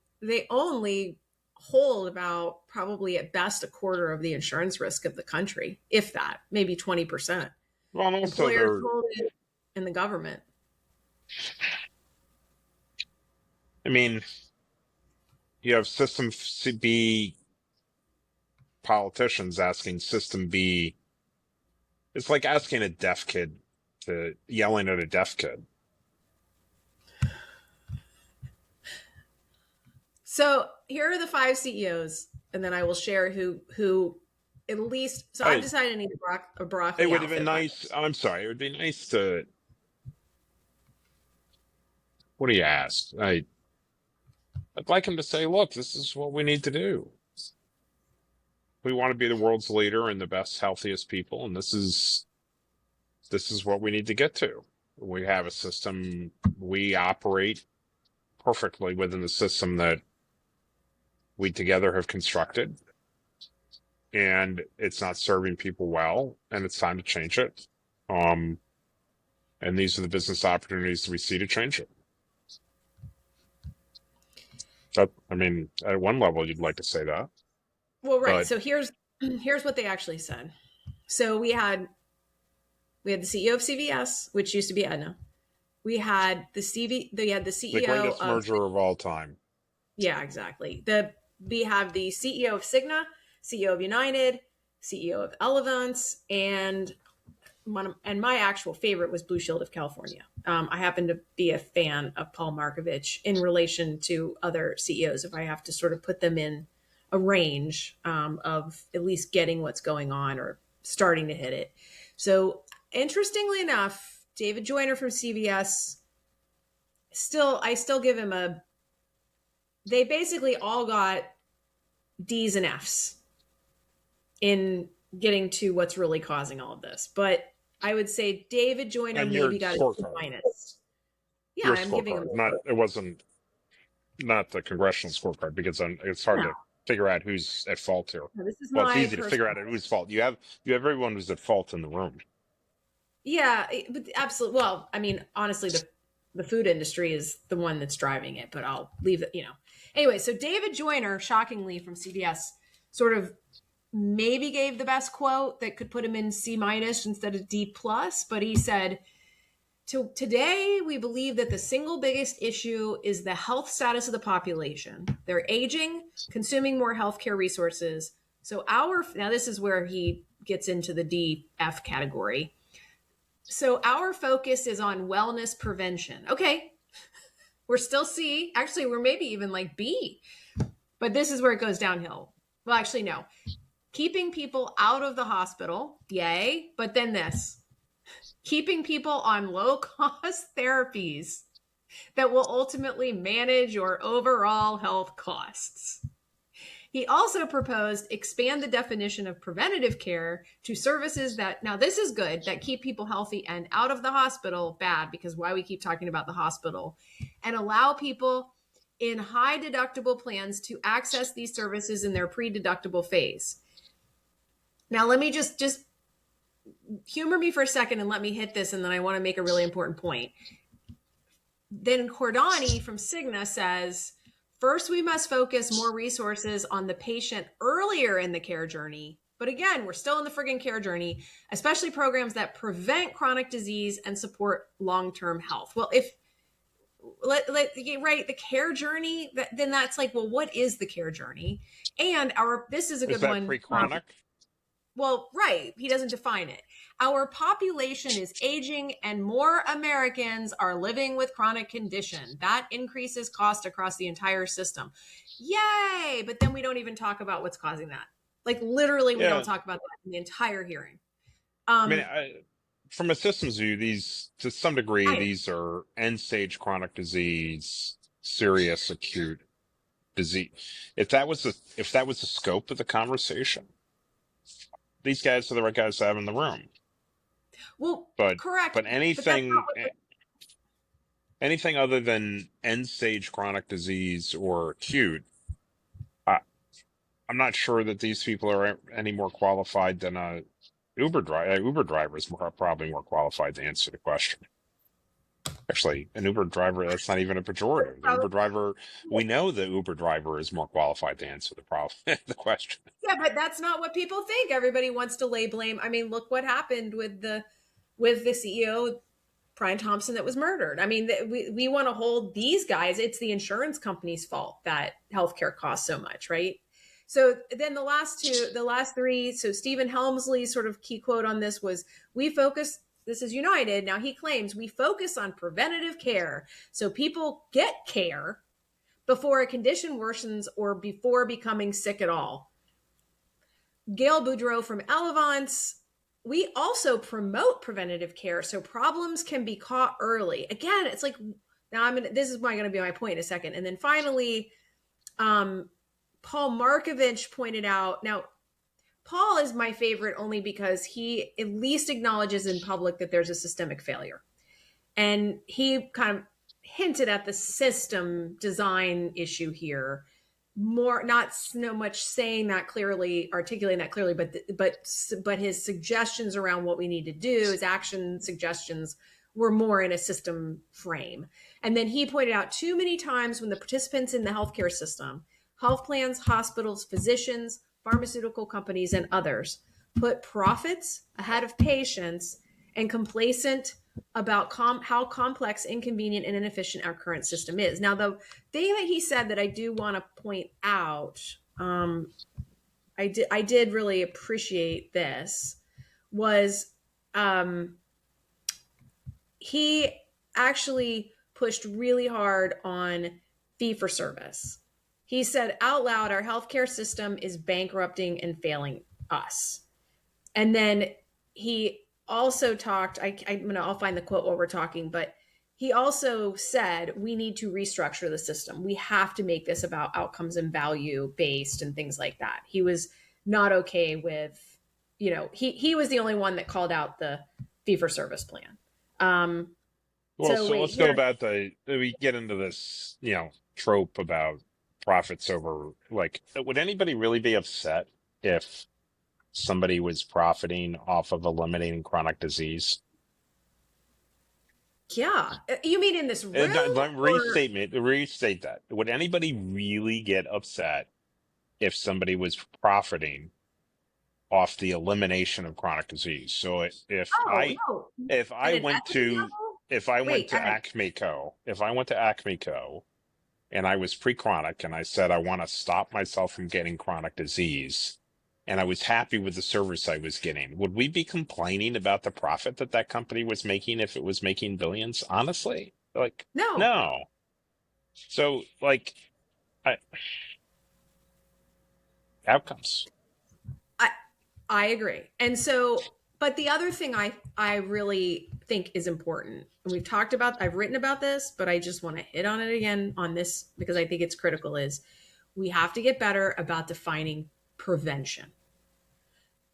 Speaker 3: hold about probably at best a quarter of the insurance risk of the country, if that, maybe 20%.
Speaker 2: Well, and also
Speaker 3: employers hold it in the government.
Speaker 2: I mean, you have System B politicians asking System B. It's like asking a deaf kid to yelling at a deaf kid.
Speaker 3: So here are the 5 CEOs, and then I will share who at least. So I've decided I need a broccoli.
Speaker 2: It would have been nice. I'm sorry. It would be nice to. What do you ask? I'd like him to say, look, this is what we need to do. We want to be the world's leader and the best, healthiest people, and this is what we need to get to. We have a system. We operate perfectly within the system that we together have constructed, and it's not serving people well, and it's time to change it. And these are the business opportunities that we see to change it. I mean, at one level, you'd like to say that.
Speaker 3: Well, right. So here's what they actually said. So we had the CEO of CVS, which used to be Aetna. We had the CEO
Speaker 2: the greatest merger of all time.
Speaker 3: Yeah, exactly. We have the CEO of Cigna, CEO of United, CEO of Elevance, and my actual favorite was Blue Shield of California. I happen to be a fan of Paul Markovich in relation to other CEOs, if I have to sort of put them in a range of at least getting what's going on or starting to hit it. So interestingly enough, David Joyner from CVS, I still give him they basically all got D's and F's in getting to what's really causing all of this. But I would say David Joyner maybe got a C minus. Yeah, I'm giving him
Speaker 2: it wasn't not the congressional scorecard, because it's hard to figure out who's at fault here.
Speaker 3: No, this is
Speaker 2: it's easy to figure out who's fault. You have everyone who's at fault in the room.
Speaker 3: Yeah, but absolutely. Well, I mean, honestly, the food industry is the one that's driving it, but I'll leave it, Anyway, so David Joyner, shockingly from CBS, sort of maybe gave the best quote that could put him in C minus instead of D plus, but he said, today we believe that the single biggest issue is the health status of the population. They're aging, consuming more healthcare resources. So now this is where he gets into the DF category. So our focus is on wellness prevention. Okay. We're still C. Actually, we're maybe even like B. But this is where it goes downhill. Well, actually, no. Keeping people out of the hospital. Yay. But then this. Keeping people on low-cost therapies. that will ultimately manage your overall health costs. He also proposed expand the definition of preventative care to services that, now this is good, that keep people healthy and out of the hospital, bad, because why we keep talking about the hospital, and allow people in high deductible plans to access these services in their pre-deductible phase. Now, let me just humor me for a second and let me hit this, and then I want to make a really important point. Then Cordani from Cigna says, first, we must focus more resources on the patient earlier in the care journey. But again, we're still in the friggin' care journey, especially programs that prevent chronic disease and support long-term health. Well, if right, the care journey, then that's like, well, what is the care journey? And this is a good one.
Speaker 2: Is that pre-chronic?
Speaker 3: Well, right. He doesn't define it. Our population is aging and more Americans are living with chronic condition. That increases cost across the entire system. Yay! But then we don't even talk about what's causing that. Like literally, we don't talk about that in the entire hearing.
Speaker 2: I mean, from a systems view, these, to some degree, these are end-stage chronic disease, serious acute disease. If that was the scope of the conversation, these guys are the right guys to have in the room.
Speaker 3: Well,
Speaker 2: but
Speaker 3: correct.
Speaker 2: But anything other than end-stage chronic disease or acute, I'm not sure that these people are any more qualified than a Uber driver. Uber driver is probably more qualified to answer the question. Actually, an Uber driver, that's not even a pejorative. The Uber driver, we know the Uber driver is more qualified to answer the question.
Speaker 3: Yeah, but that's not what people think. Everybody wants to lay blame. I mean, look what happened with the CEO, Brian Thompson, that was murdered. I mean, we want to hold these guys. It's the insurance company's fault that healthcare costs so much, right? So then the last three, so Stephen Helmsley's sort of key quote on this was, this is United. Now he claims we focus on preventative care so people get care before a condition worsens or before becoming sick at all. Gail Boudreau from Elevance, we also promote preventative care so problems can be caught early. Again, it's like, this is going to be my point in a second. And then finally, Paul Markovich pointed out, now Paul is my favorite only because he at least acknowledges in public that there's a systemic failure. And he kind of hinted at the system design issue here, more not so much saying that clearly, articulating that clearly, but his suggestions around what we need to do, his action suggestions, were more in a system frame. And then he pointed out too many times when the participants in the healthcare system, health plans, hospitals, physicians, pharmaceutical companies, and others, put profits ahead of patients and complacent about how complex, inconvenient, and inefficient our current system is. Now, the thing that he said that I do want to point out, I did really appreciate this, was he actually pushed really hard on fee-for-service. He said out loud, our healthcare system is bankrupting and failing us. And then he also talked, I'll find the quote while we're talking, but he also said, we need to restructure the system. We have to make this about outcomes and value based and things like that. He was not okay with, he was the only one that called out the fee-for-service plan.
Speaker 2: Let's go about we get into this, trope about profits over, like, would anybody really be upset if somebody was profiting off of eliminating chronic disease?
Speaker 3: Yeah. You mean in this room?
Speaker 2: Restate that. Would anybody really get upset if somebody was profiting off the elimination of chronic disease? So if I went to Acme Co, and I was pre-chronic and I said, I want to stop myself from getting chronic disease, and I was happy with the service I was getting, would we be complaining about the profit that company was making if it was making billions? Honestly, no. So outcomes.
Speaker 3: I agree. And so But the other thing I really think is important, and I've written about this, but I just want to hit on it again on this because I think it's critical, is we have to get better about defining prevention.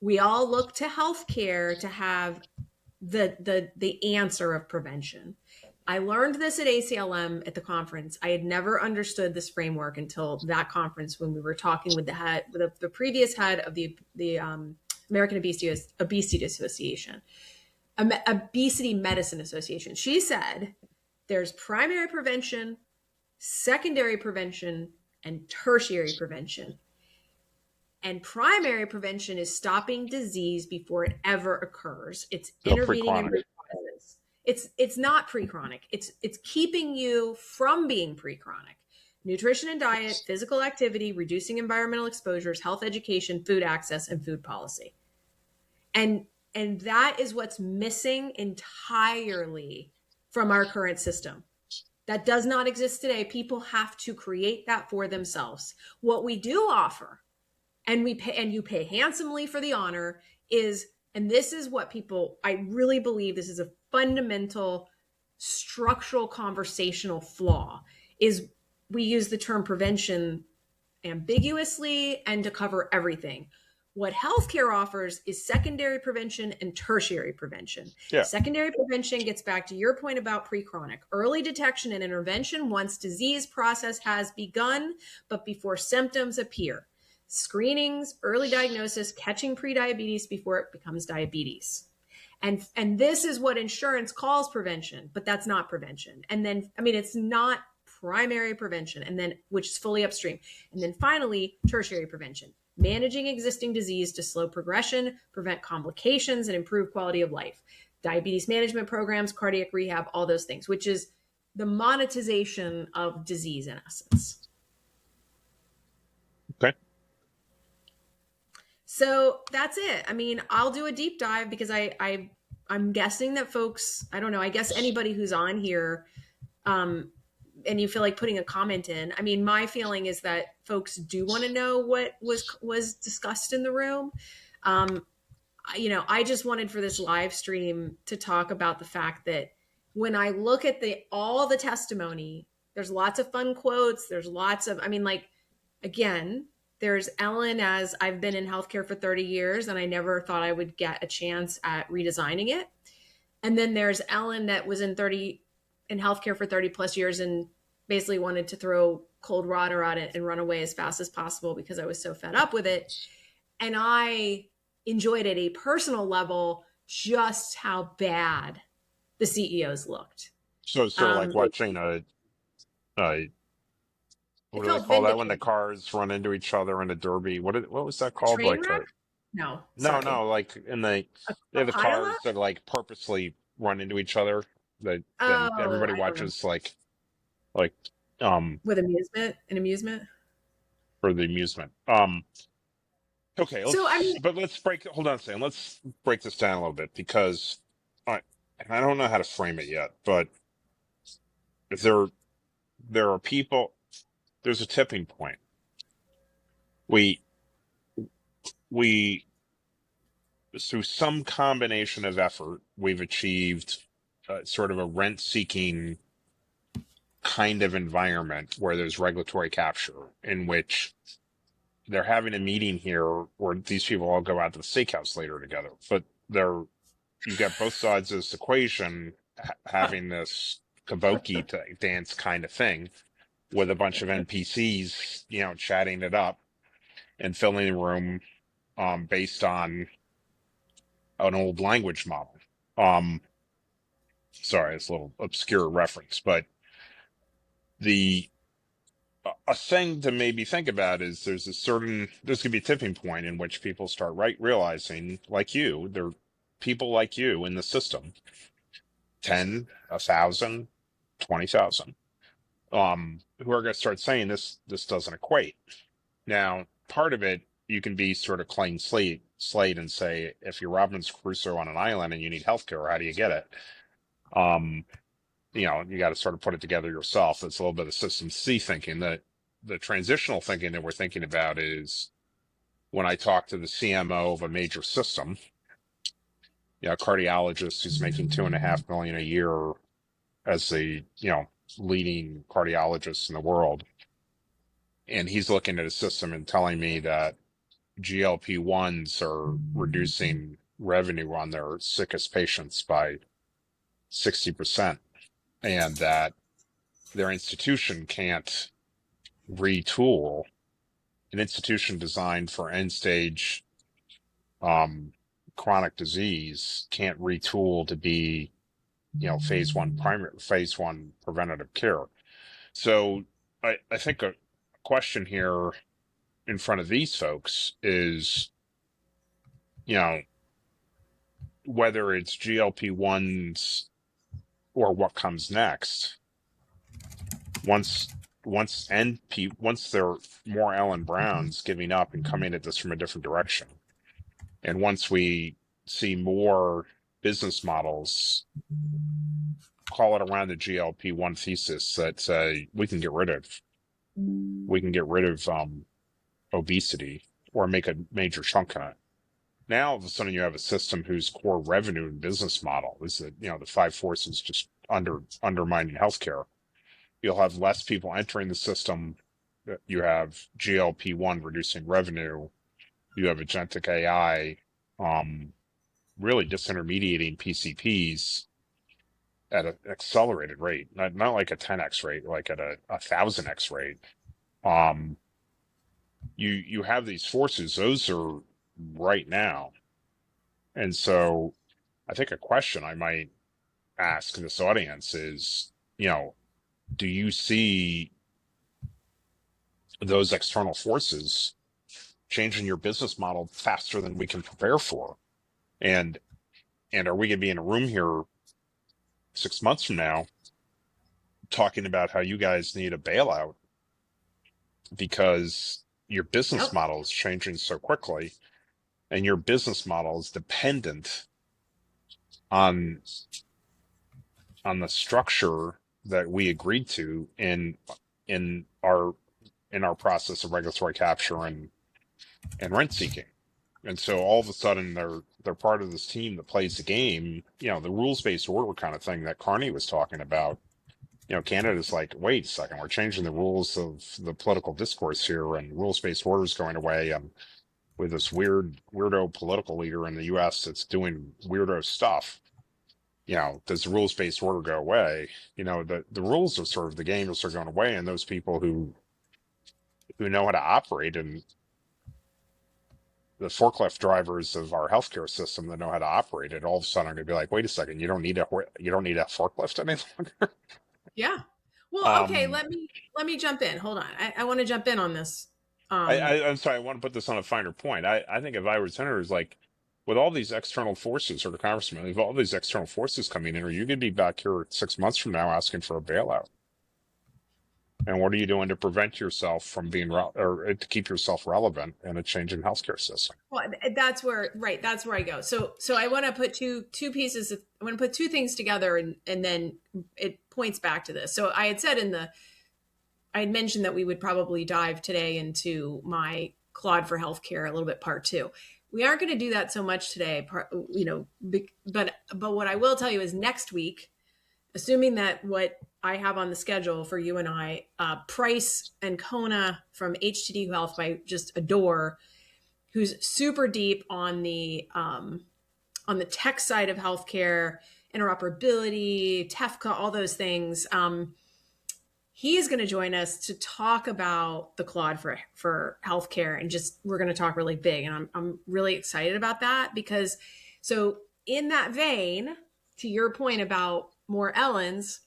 Speaker 3: We all look to healthcare to have the answer of prevention. I learned this at ACLM at the conference. I had never understood this framework until that conference when we were talking with the previous head of the American Obesity Association, Obesity Medicine Association. She said there's primary prevention, secondary prevention, and tertiary prevention. And primary prevention is stopping disease before it ever occurs. It's intervening in root causes. It's not pre-chronic. It's keeping you from being pre-chronic. Nutrition and diet, physical activity, reducing environmental exposures, health education, food access, and food policy. And that is what's missing entirely from our current system. That does not exist today. People have to create that for themselves. What we do offer, and you pay handsomely for the honor, is, and this is what people, I really believe this is a fundamental structural conversational flaw, is we use the term prevention ambiguously and to cover everything. What healthcare offers is secondary prevention and tertiary prevention.
Speaker 2: Yeah.
Speaker 3: Secondary prevention gets back to your point about pre-chronic. Early detection and intervention once disease process has begun, but before symptoms appear. Screenings, early diagnosis, catching prediabetes before it becomes diabetes. And this is what insurance calls prevention, but that's not prevention. And then, it's not primary prevention, and then, which is fully upstream. And then finally, tertiary prevention, managing existing disease to slow progression, prevent complications, and improve quality of life. Diabetes management programs, cardiac rehab, all those things, which is the monetization of disease in essence.
Speaker 2: Okay.
Speaker 3: So that's it. I'll do a deep dive because I'm guessing that folks, I don't know, I guess anybody who's on here, and you feel like putting a comment in. My feeling is that folks do want to know what was discussed in the room. I just wanted for this live stream to talk about the fact that when I look at all the testimony, there's lots of fun quotes. There's lots of, again, there's Ellen, as I've been in healthcare for 30 years and I never thought I would get a chance at redesigning it. And then there's Ellen that was in healthcare for 30 plus years and basically wanted to throw cold water at it and run away as fast as possible because I was so fed up with it. And I enjoyed at a personal level just how bad the CEOs looked.
Speaker 2: So it's sort of like watching what do they call that when the cars run into each other in a derby? What was that called?
Speaker 3: Train wreck? No,
Speaker 2: like they have the cars that like purposely run into each other that everybody watches like
Speaker 3: with amusement
Speaker 2: for the amusement. Okay, hold on a second. Let's break this down a little bit because I don't know how to frame it yet, but if there are people, there's a tipping point. We through some combination of effort, we've achieved sort of a rent-seeking kind of environment where there's regulatory capture, in which they're having a meeting here where these people all go out to the steakhouse later together. But you've got both sides of this equation having this kabuki dance kind of thing with a bunch of NPCs, chatting it up and filling the room based on an old language model. Sorry, it's a little obscure reference, but a thing to maybe think about is there's going to be a tipping point in which people start realizing, like you, there are people like you in the system, 10, 1,000, 20,000, who are going to start saying this doesn't equate. Now, part of it, you can be sort of clean slate and say, if you're Robinson Crusoe on an island and you need healthcare, how do you get it? You got to sort of put it together yourself. It's a little bit of system C thinking. The transitional thinking that we're thinking about is when I talk to the CMO of a major system, cardiologist who's making $2.5 million a year as the, leading cardiologist in the world. And he's looking at a system and telling me that GLP-1s are reducing revenue on their sickest patients by 60%, and that their institution can't retool. An institution designed for end stage chronic disease can't retool to be, phase one preventative care. So I think a question here in front of these folks is, whether it's GLP-1s or what comes next. Once there are more Ellen Browns giving up and coming at this from a different direction, and once we see more business models, call it around the GLP-1 thesis, that say we can get rid of obesity or make a major chunk of it. Now, all of a sudden, you have a system whose core revenue and business model is that, the five forces just undermining healthcare. You'll have less people entering the system. You have GLP-1 reducing revenue. You have agentic AI really disintermediating PCPs at an accelerated rate, not like a 10x rate, like at a 1000x rate. You have these forces; those are right now. And so I think a question I might ask this audience is, do you see those external forces changing your business model faster than we can prepare for? And are we going to be in a room here 6 months from now talking about how you guys need a bailout because your business model is changing so quickly, and your business model is dependent on the structure that we agreed to in our process of regulatory capture and rent seeking. And so all of a sudden they're part of this team that plays the game, the rules-based order kind of thing that Carney was talking about. Canada's like, wait a second, we're changing the rules of the political discourse here, and rules-based order is going away. And with this weirdo political leader in the U.S. that's doing weirdo stuff, does the rules-based order go away? The rules of sort of the game are sort of going away, and those people who know how to operate, and the forklift drivers of our healthcare system that know how to operate it, all of a sudden are going to be like, wait a second, you don't need a forklift any longer.
Speaker 3: Yeah. Well, okay. Let me jump in. Hold on. I want to jump in on this.
Speaker 2: I'm sorry. I want to put this on a finer point. I think if I were senators, like, with all these external forces, or the congressman, with all these external forces coming in, are you going to be back here 6 months from now asking for a bailout? And what are you doing to prevent yourself from being or to keep yourself relevant in a changing healthcare system?
Speaker 3: Well, that's where I go. So I want to put two pieces. I want to put two things together, and then it points back to this. So I had said I had mentioned that we would probably dive today into my Claude for Healthcare a little bit, part 2. We aren't going to do that so much today, but what I will tell you is next week, assuming that what I have on the schedule for you and I, Price and Kona from HTD Health, I just adore, who's super deep on the tech side of healthcare, interoperability, TEFCA, all those things. He is going to join us to talk about the Claude for healthcare, and we're going to talk really big. And I'm really excited about that, because so in that vein, to your point about more Ellens,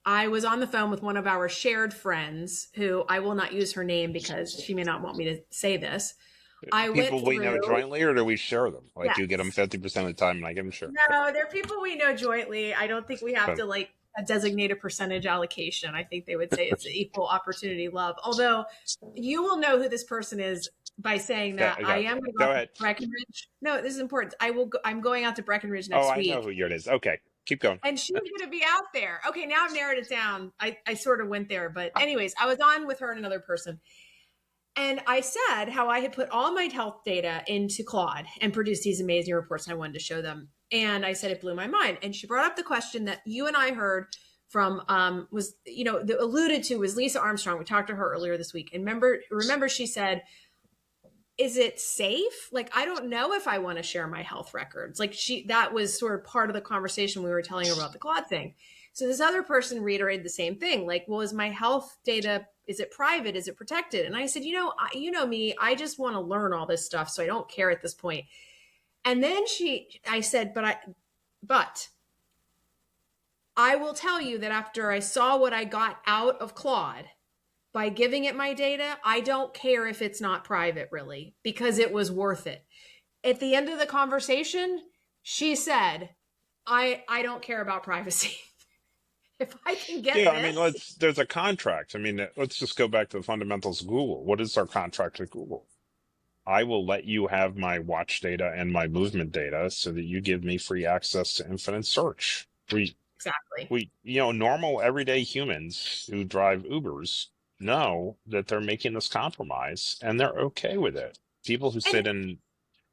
Speaker 3: I was on the phone with one of our shared friends, who I will not use her name because she may not want me to say this.
Speaker 2: People we know jointly, or do we share them? Like,
Speaker 3: Yes.
Speaker 2: You get them 50% of the time and I get them share?
Speaker 3: No, they're people we know jointly. I don't think we have to designate a percentage allocation. I think they would say it's equal opportunity love. Although you will know who this person is by saying that. I am going to go to Breckenridge. No, this is important. I'm going out to Breckenridge next week.
Speaker 2: I know who it is. Okay, keep going.
Speaker 3: And she's going to be out there. Okay, now I've narrowed it down. I sort of went there. But anyways, I was on with her and another person. And I said how I had put all my health data into Claude and produced these amazing reports, and I wanted to show them. And I said it blew my mind. And she brought up the question that you and I heard from alluded to was Lisa Armstrong. We talked to her earlier this week. And remember she said, is it safe? Like, I don't know if I want to share my health records. Like that was sort of part of the conversation we were telling her about the Claude thing. So this other person reiterated the same thing. Like, well, is my health data, is it private? Is it protected? And I said, you know me, I just want to learn all this stuff. So I don't care at this point. And then I said, but I will tell you that after I saw what I got out of Claude, by giving it my data, I don't care if it's not private, really, because it was worth it. At the end of the conversation, she said, I don't care about privacy. If I can get
Speaker 2: Yeah,
Speaker 3: this.
Speaker 2: I mean, there's a contract. I mean, let's just go back to the fundamentals of Google. What is our contract with Google? I will let you have my watch data and my movement data so that you give me free access to infinite search.
Speaker 3: Exactly.
Speaker 2: Normal everyday humans who drive Ubers know that they're making this compromise and they're okay with it. People who sit in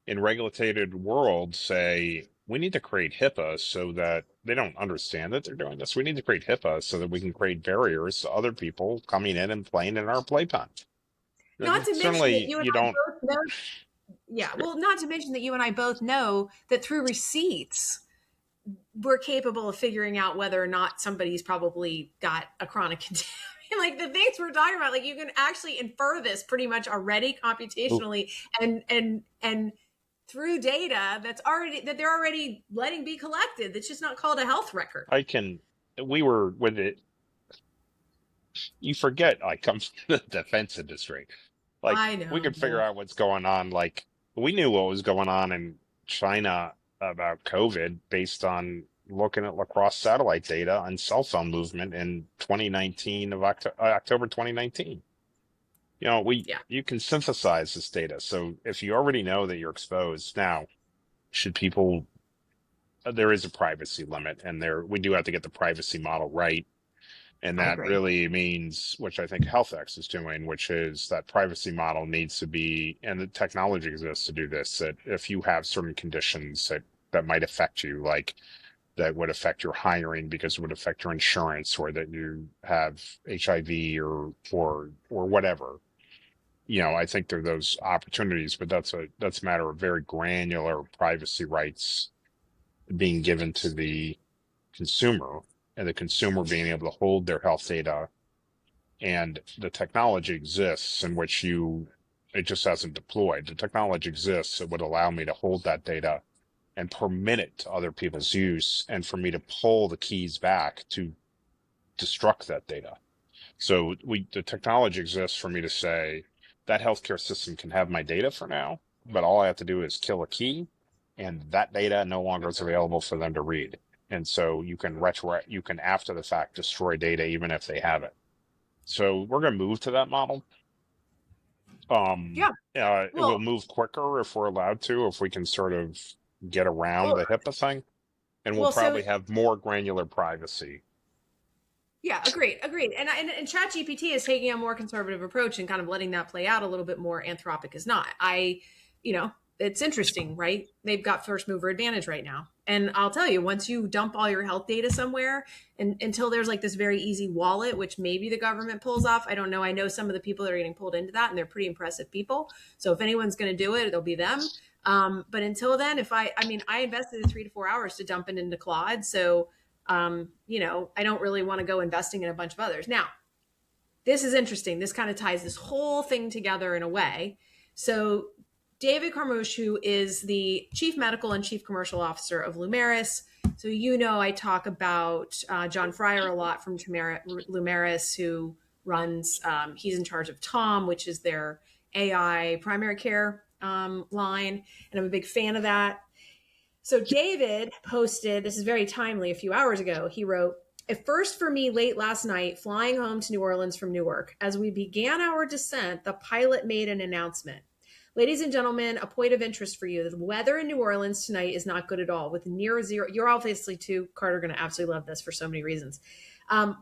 Speaker 2: regulated worlds say, we need to create HIPAA so that they don't understand that they're doing this. We need to create HIPAA so that we can create barriers to other people coming in and playing in our playpen.
Speaker 3: Not to mention that you and I
Speaker 2: don't
Speaker 3: both know. Yeah, well, not to mention that you and I both know that through receipts, we're capable of figuring out whether or not somebody's probably got a chronic condition. Like the things we're talking about, like you can actually infer this pretty much already computationally and through data that they're already letting be collected. That's just not called a health record.
Speaker 2: We were with it. You forget I come from the defense industry. Like,
Speaker 3: I know.
Speaker 2: We could figure out what's going on. Like, we knew what was going on in China about COVID based on looking at lacrosse satellite data on cell phone movement in 2019 of October 2019. You can synthesize this data. So if you already know that you're exposed now, there is a privacy limit, and we do have to get the privacy model right. And that really means, which I think HealthX is doing, which is that privacy model needs to be, and the technology exists to do this, that if you have certain conditions that might affect you, like that would affect your hiring because it would affect your insurance, or that you have HIV or whatever. I think there are those opportunities, but that's a matter of very granular privacy rights being given to the consumer, and the consumer being able to hold their health data. And the technology exists in which it just hasn't deployed. The technology exists that would allow me to hold that data and permit it to other people's use, and for me to pull the keys back to destruct that data. So the technology exists for me to say that healthcare system can have my data for now, but all I have to do is kill a key, and that data no longer is available for them to read. And so you can after the fact destroy data even if they have it. So we're going to move to that model. We'll move quicker if we're allowed to, if we can sort of get around the HIPAA thing, and we'll probably have more granular privacy.
Speaker 3: Yeah, agreed. And ChatGPT is taking a more conservative approach and kind of letting that play out a little bit more. Anthropic is not. It's interesting, right? They've got first mover advantage right now. And I'll tell you, once you dump all your health data somewhere, and until there's like this very easy wallet, which maybe the government pulls off, I don't know. I know some of the people that are getting pulled into that, and they're pretty impressive people. So if anyone's going to do it, it'll be them. But until then, I invested in 3 to 4 hours to dump it into Claude. So, I don't really want to go investing in a bunch of others. Now, this is interesting. This kind of ties this whole thing together in a way. So David Carmouche, who is the Chief Medical and Chief Commercial Officer of Lumeris. So, I talk about John Fryer a lot from Lumeris, who runs, he's in charge of Tom, which is their AI primary care line. And I'm a big fan of that. So David posted, this is very timely, a few hours ago, he wrote, "At first for me late last night, flying home to New Orleans from Newark, as we began our descent, the pilot made an announcement. Ladies and gentlemen, a point of interest for you. The weather in New Orleans tonight is not good at all, with near zero." You're obviously too, Carter, going to absolutely love this for so many reasons.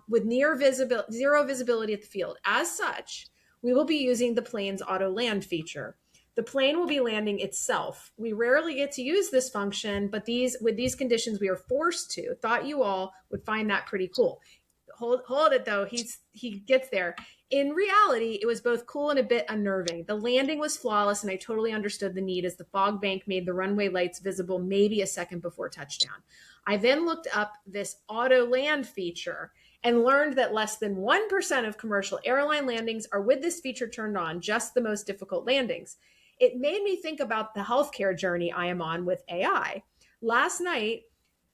Speaker 3: "With zero visibility at the field. As such, we will be using the plane's auto land feature. The plane will be landing itself. We rarely get to use this function, but with these conditions, we are forced to. Thought you all would find that pretty cool. Hold it though. He gets there. In reality, it was both cool and a bit unnerving. The landing was flawless, and I totally understood the need as the fog bank made the runway lights visible maybe a second before touchdown. I then looked up this auto land feature and learned that less than 1% of commercial airline landings are with this feature turned on, just the most difficult landings. It made me think about the healthcare journey I am on with AI. Last night,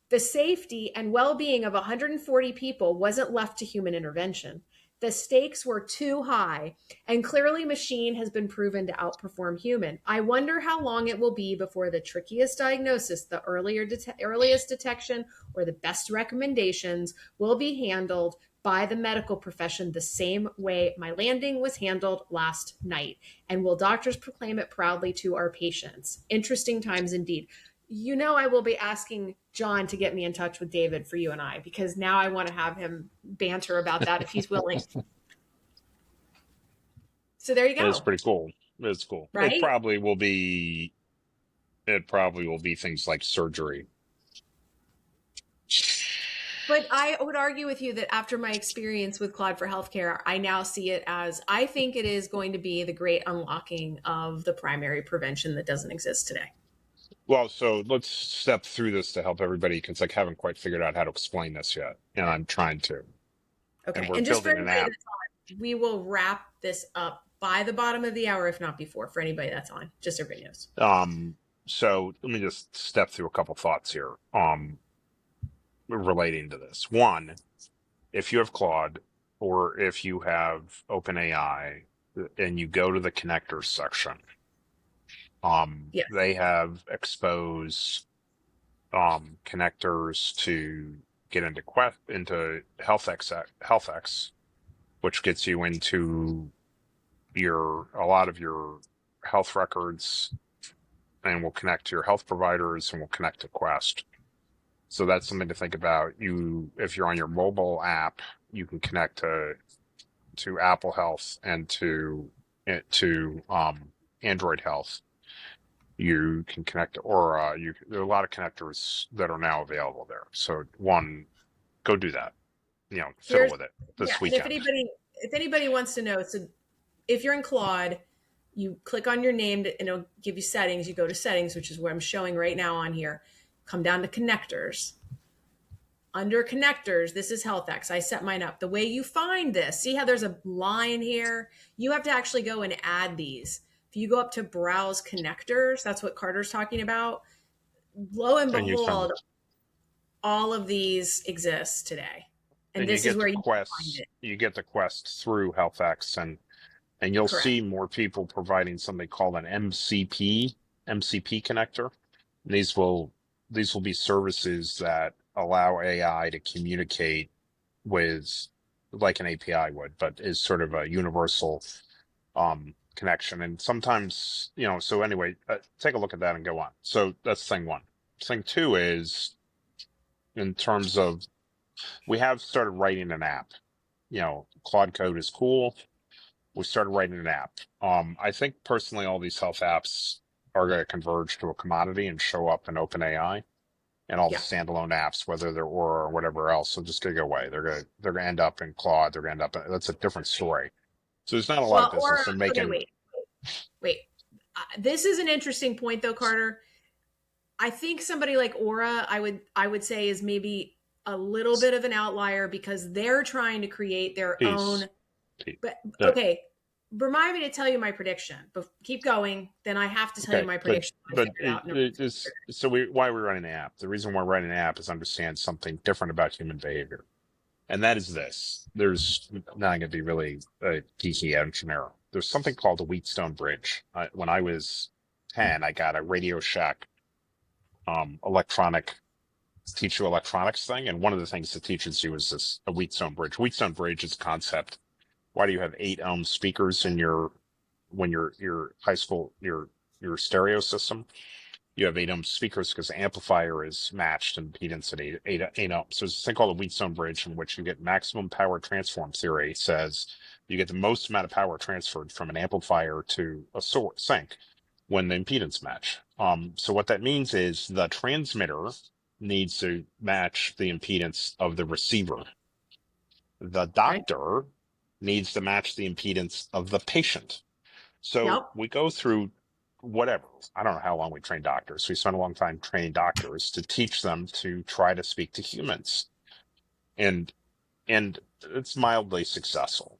Speaker 3: the safety and well-being of 140 people wasn't left to human intervention. The stakes were too high, and clearly machine has been proven to outperform human. I wonder how long it will be before the trickiest diagnosis, the earliest detection, or the best recommendations will be handled by the medical profession the same way my landing was handled last night. And will doctors proclaim it proudly to our patients? Interesting times indeed. You know, I will be asking John to get me in touch with David for you and I, because now I want to have him banter about that if he's willing. So there you go.
Speaker 2: It's pretty cool. It's cool.
Speaker 3: Right?
Speaker 2: It probably will be things like surgery.
Speaker 3: But I would argue with you that after my experience with Claude for Healthcare, I now see it as, I think it is going to be the great unlocking of the primary prevention that doesn't exist today.
Speaker 2: Well, so let's step through this to help everybody, because I haven't quite figured out how to explain this yet, and I'm trying to.
Speaker 3: Okay,
Speaker 2: and
Speaker 3: just for
Speaker 2: building an
Speaker 3: everybody
Speaker 2: app.
Speaker 3: that's on, we will wrap this up by the bottom of the hour, if not before, for anybody that's on. Just so everybody knows.
Speaker 2: So let me just step through a couple thoughts here relating to this. One, if you have Claude or if you have OpenAI and you go to the connectors section,
Speaker 3: Yes.
Speaker 2: they have exposed connectors to get into HealthX, which gets you into a lot of your health records, and will connect to your health providers and will connect to Quest. So that's something to think about. If you're on your mobile app, you can connect to Apple Health and to Android Health. You can connect to Aura. There are a lot of connectors that are now available there. So go do that. Fiddle with it this weekend.
Speaker 3: If anybody wants to know, so if you're in Claude, you click on your name and it'll give you settings. You go to settings, which is what I'm showing right now on here. Come down to connectors. Under connectors, this is HealthX. I set mine up. The way you find this, see how there's a line here? You have to actually go and add these. If you go up to browse connectors, that's what Carter's talking about. Lo and behold, all of these exist today. And this is where you find it.
Speaker 2: You get the Quest through HealthX, and you'll see more people providing something called an MCP connector. And these will be services that allow AI to communicate with, like an API would, but is sort of a universal connection. And sometimes, so anyway, take a look at that and go on. So that's thing one. Thing two is, in terms of, we have started writing an app. Claude Code is cool. We started writing an app. I think personally, all these health apps are going to converge to a commodity and show up in OpenAI, and all the standalone apps, whether they're Aura or whatever else, are just going to go away. They're going to end up in Claude. They're going to end up in, that's a different story. So there's not a lot of business in making.
Speaker 3: Okay, wait. This is an interesting point, though, Carter. I think somebody like Aura, I would say, is maybe a little bit of an outlier because they're trying to create their own. But okay, remind me to tell you my prediction. But keep going. Then I have to tell you my prediction.
Speaker 2: Why we're running the app? The reason we're running the app is to understand something different about human behavior, and that is this. There's not going to be really a geeky engineer. There's something called the Wheatstone Bridge. When I was 10, I got a Radio Shack teach you electronics thing, and one of the things that teaches you is a Wheatstone Bridge. Wheatstone Bridge is a concept. Why do you have 8 ohm speakers in your high school your stereo system? You have 8 ohm speakers because the amplifier is matched in impedance at 8 ohms. So there's a thing called a Wheatstone Bridge, in which you get maximum power transform theory. Says You get the most amount of power transferred from an amplifier to a sink when the impedance match. So what that means is the transmitter needs to match the impedance of the receiver. The doctor needs to match the impedance of the patient. So we go through whatever. I don't know how long we train doctors. We spend a long time training doctors to teach them to try to speak to humans. And it's mildly successful.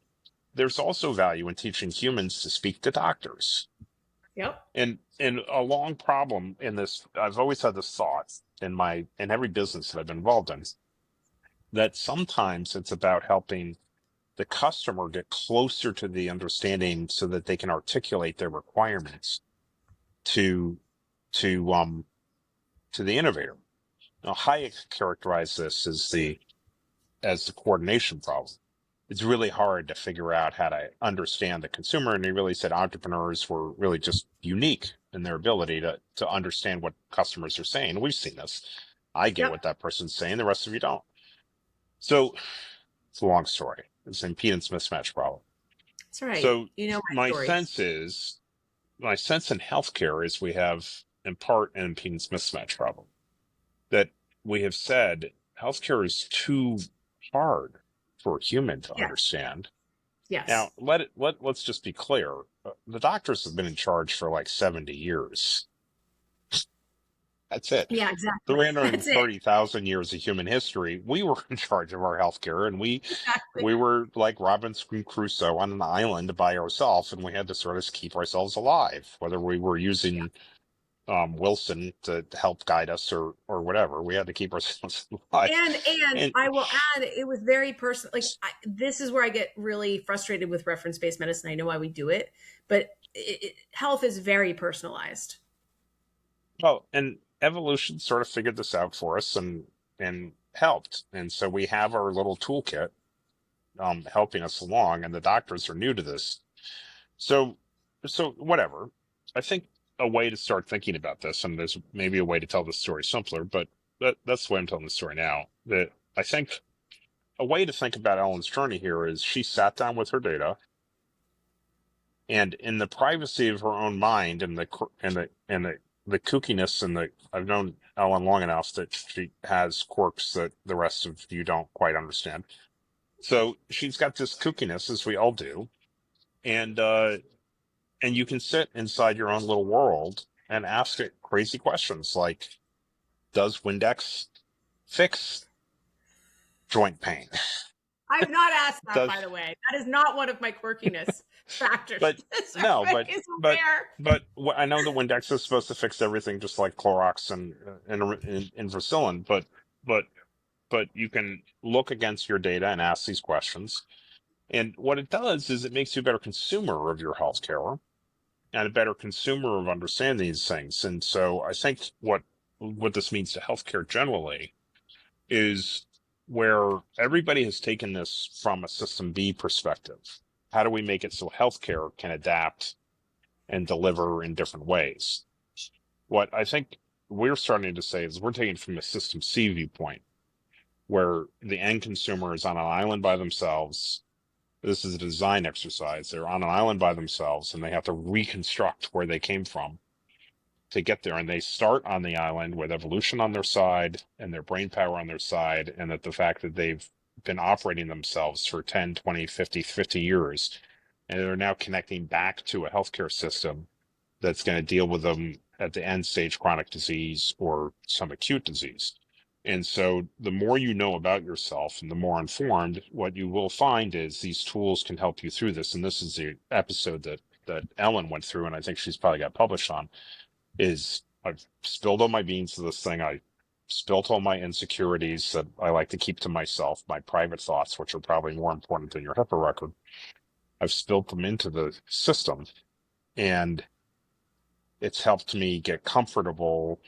Speaker 2: There's also value in teaching humans to speak to doctors.
Speaker 3: Yep.
Speaker 2: And a long problem in this, I've always had this thought in every business that I've been involved in, that sometimes it's about helping the customer get closer to the understanding so that they can articulate their requirements to the innovator. Now, Hayek characterized this as the coordination problem. It's really hard to figure out how to understand the consumer. And he really said entrepreneurs were really just unique in their ability to understand what customers are saying. And we've seen this. I get what that person's saying. The rest of you don't. So it's a long story. It's an impedance mismatch problem.
Speaker 3: That's right.
Speaker 2: So
Speaker 3: my
Speaker 2: sense in healthcare is we have in part an impedance mismatch problem, that we have said healthcare is too hard for a human to understand.
Speaker 3: Yes.
Speaker 2: Now, let's just be clear. The doctors have been in charge for like 70 years. That's it.
Speaker 3: Yeah, exactly.
Speaker 2: 330,000 years of human history. We were in charge of our healthcare, and we were like Robinson Crusoe on an island by ourselves, and we had to sort of keep ourselves alive, whether we were using Wilson to help guide us or whatever. We had to keep ourselves alive.
Speaker 3: And I will add, it was very personal. Like this is where I get really frustrated with reference-based medicine. I know why we do it, but health is very personalized.
Speaker 2: Well, and evolution sort of figured this out for us and helped. And so we have our little toolkit helping us along, and the doctors are new to this. So whatever. I think a way to start thinking about this, and there's maybe a way to tell the story simpler, but that's the way I'm telling the story now. That I think a way to think about Ellen's journey here is she sat down with her data, and in the privacy of her own mind and the kookiness and I've known Ellen long enough that she has quirks that the rest of you don't quite understand. So she's got this kookiness, as we all do, and you can sit inside your own little world and ask it crazy questions like, does Windex fix joint pain?
Speaker 3: I've not asked that, by the way. That is not one of my quirkiness factors.
Speaker 2: But I know the Windex is supposed to fix everything, just like Clorox and Vaseline. But you can look against your data and ask these questions. And what it does is it makes you a better consumer of your healthcare and a better consumer of understanding these things. And so I think what this means to healthcare generally is where everybody has taken this from a system B perspective. How do we make it so healthcare can adapt and deliver in different ways? What I think we're starting to say is we're taking it from a system C viewpoint, where the end consumer is on an island by themselves. This is a design exercise. They're on an island by themselves, and they have to reconstruct where they came from to get there. And they start on the island with evolution on their side and their brain power on their side, and that the fact that they've been operating themselves for 10, 20, 50 years, and they're now connecting back to a healthcare system that's going to deal with them at the end stage chronic disease or some acute disease. And so the more you know about yourself and the more informed, what you will find is these tools can help you through this. And this is the episode that Ellen went through, and I think she's probably got published on, is I've spilled all my beans to this thing. I spilt all my insecurities that I like to keep to myself, my private thoughts, which are probably more important than your HIPAA record. I've spilled them into the system, and it's helped me get comfortable.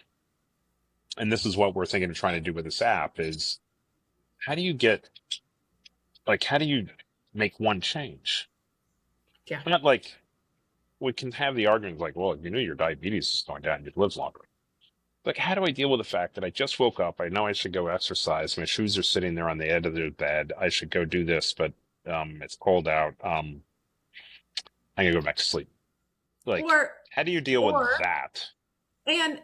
Speaker 2: And this is what we're thinking of trying to do with this app is how do you make one change?
Speaker 3: Yeah.
Speaker 2: Not like we can have the argument like, well, if you knew your diabetes is going down, you'd live longer. Like, how do I deal with the fact that I just woke up? I know I should go exercise. My shoes are sitting there on the edge of the bed. I should go do this, but It's cold out. I'm gonna go back to sleep. Like,
Speaker 3: Or,
Speaker 2: how do you deal with
Speaker 3: or,
Speaker 2: that?
Speaker 3: and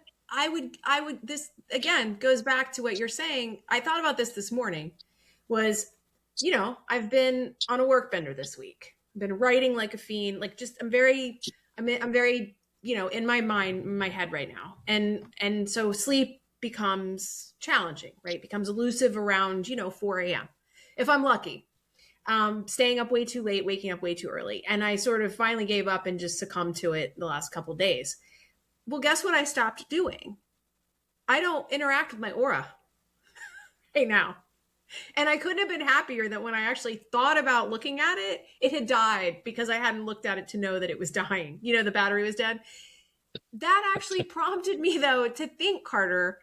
Speaker 3: this again goes back to what you're saying. I thought about this morning was, I've been on a work bender this week. I've been writing like a fiend, like just, I'm very, in my mind, in my head right now. And so sleep becomes challenging, right? Becomes elusive around, 4 a.m. if I'm lucky. Staying up way too late, waking up way too early. And I sort of finally gave up and just succumbed to it the last couple of days. Well, guess what I stopped doing? I don't interact with my aura right now. And I couldn't have been happier that when I actually thought about looking at it, it had died because I hadn't looked at it to know that it was dying. The battery was dead. That actually prompted me, though, to think, Carter,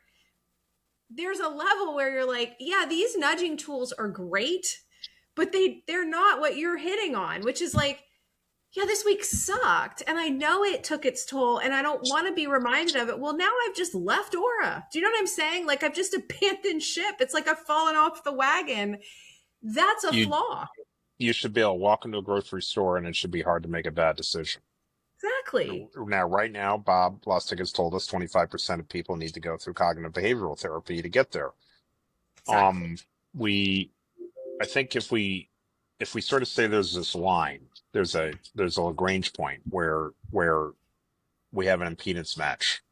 Speaker 3: there's a level where you're like, yeah, these nudging tools are great, but they're not what you're hitting on, which is like, yeah, this week sucked. And I know it took its toll and I don't want to be reminded of it. Well, now I've just left aura. Do you know what I'm saying? Like I've just abandoned ship. It's like I've fallen off the wagon. That's a flaw.
Speaker 2: You should be able to walk into a grocery store and it should be hard to make a bad decision.
Speaker 3: Exactly.
Speaker 2: Now, right now, Bob Lustig has told us 25% of people need to go through cognitive behavioral therapy to get there.
Speaker 3: Exactly.
Speaker 2: I think if we sort of say there's this line, there's a Lagrange point where we have an impedance match,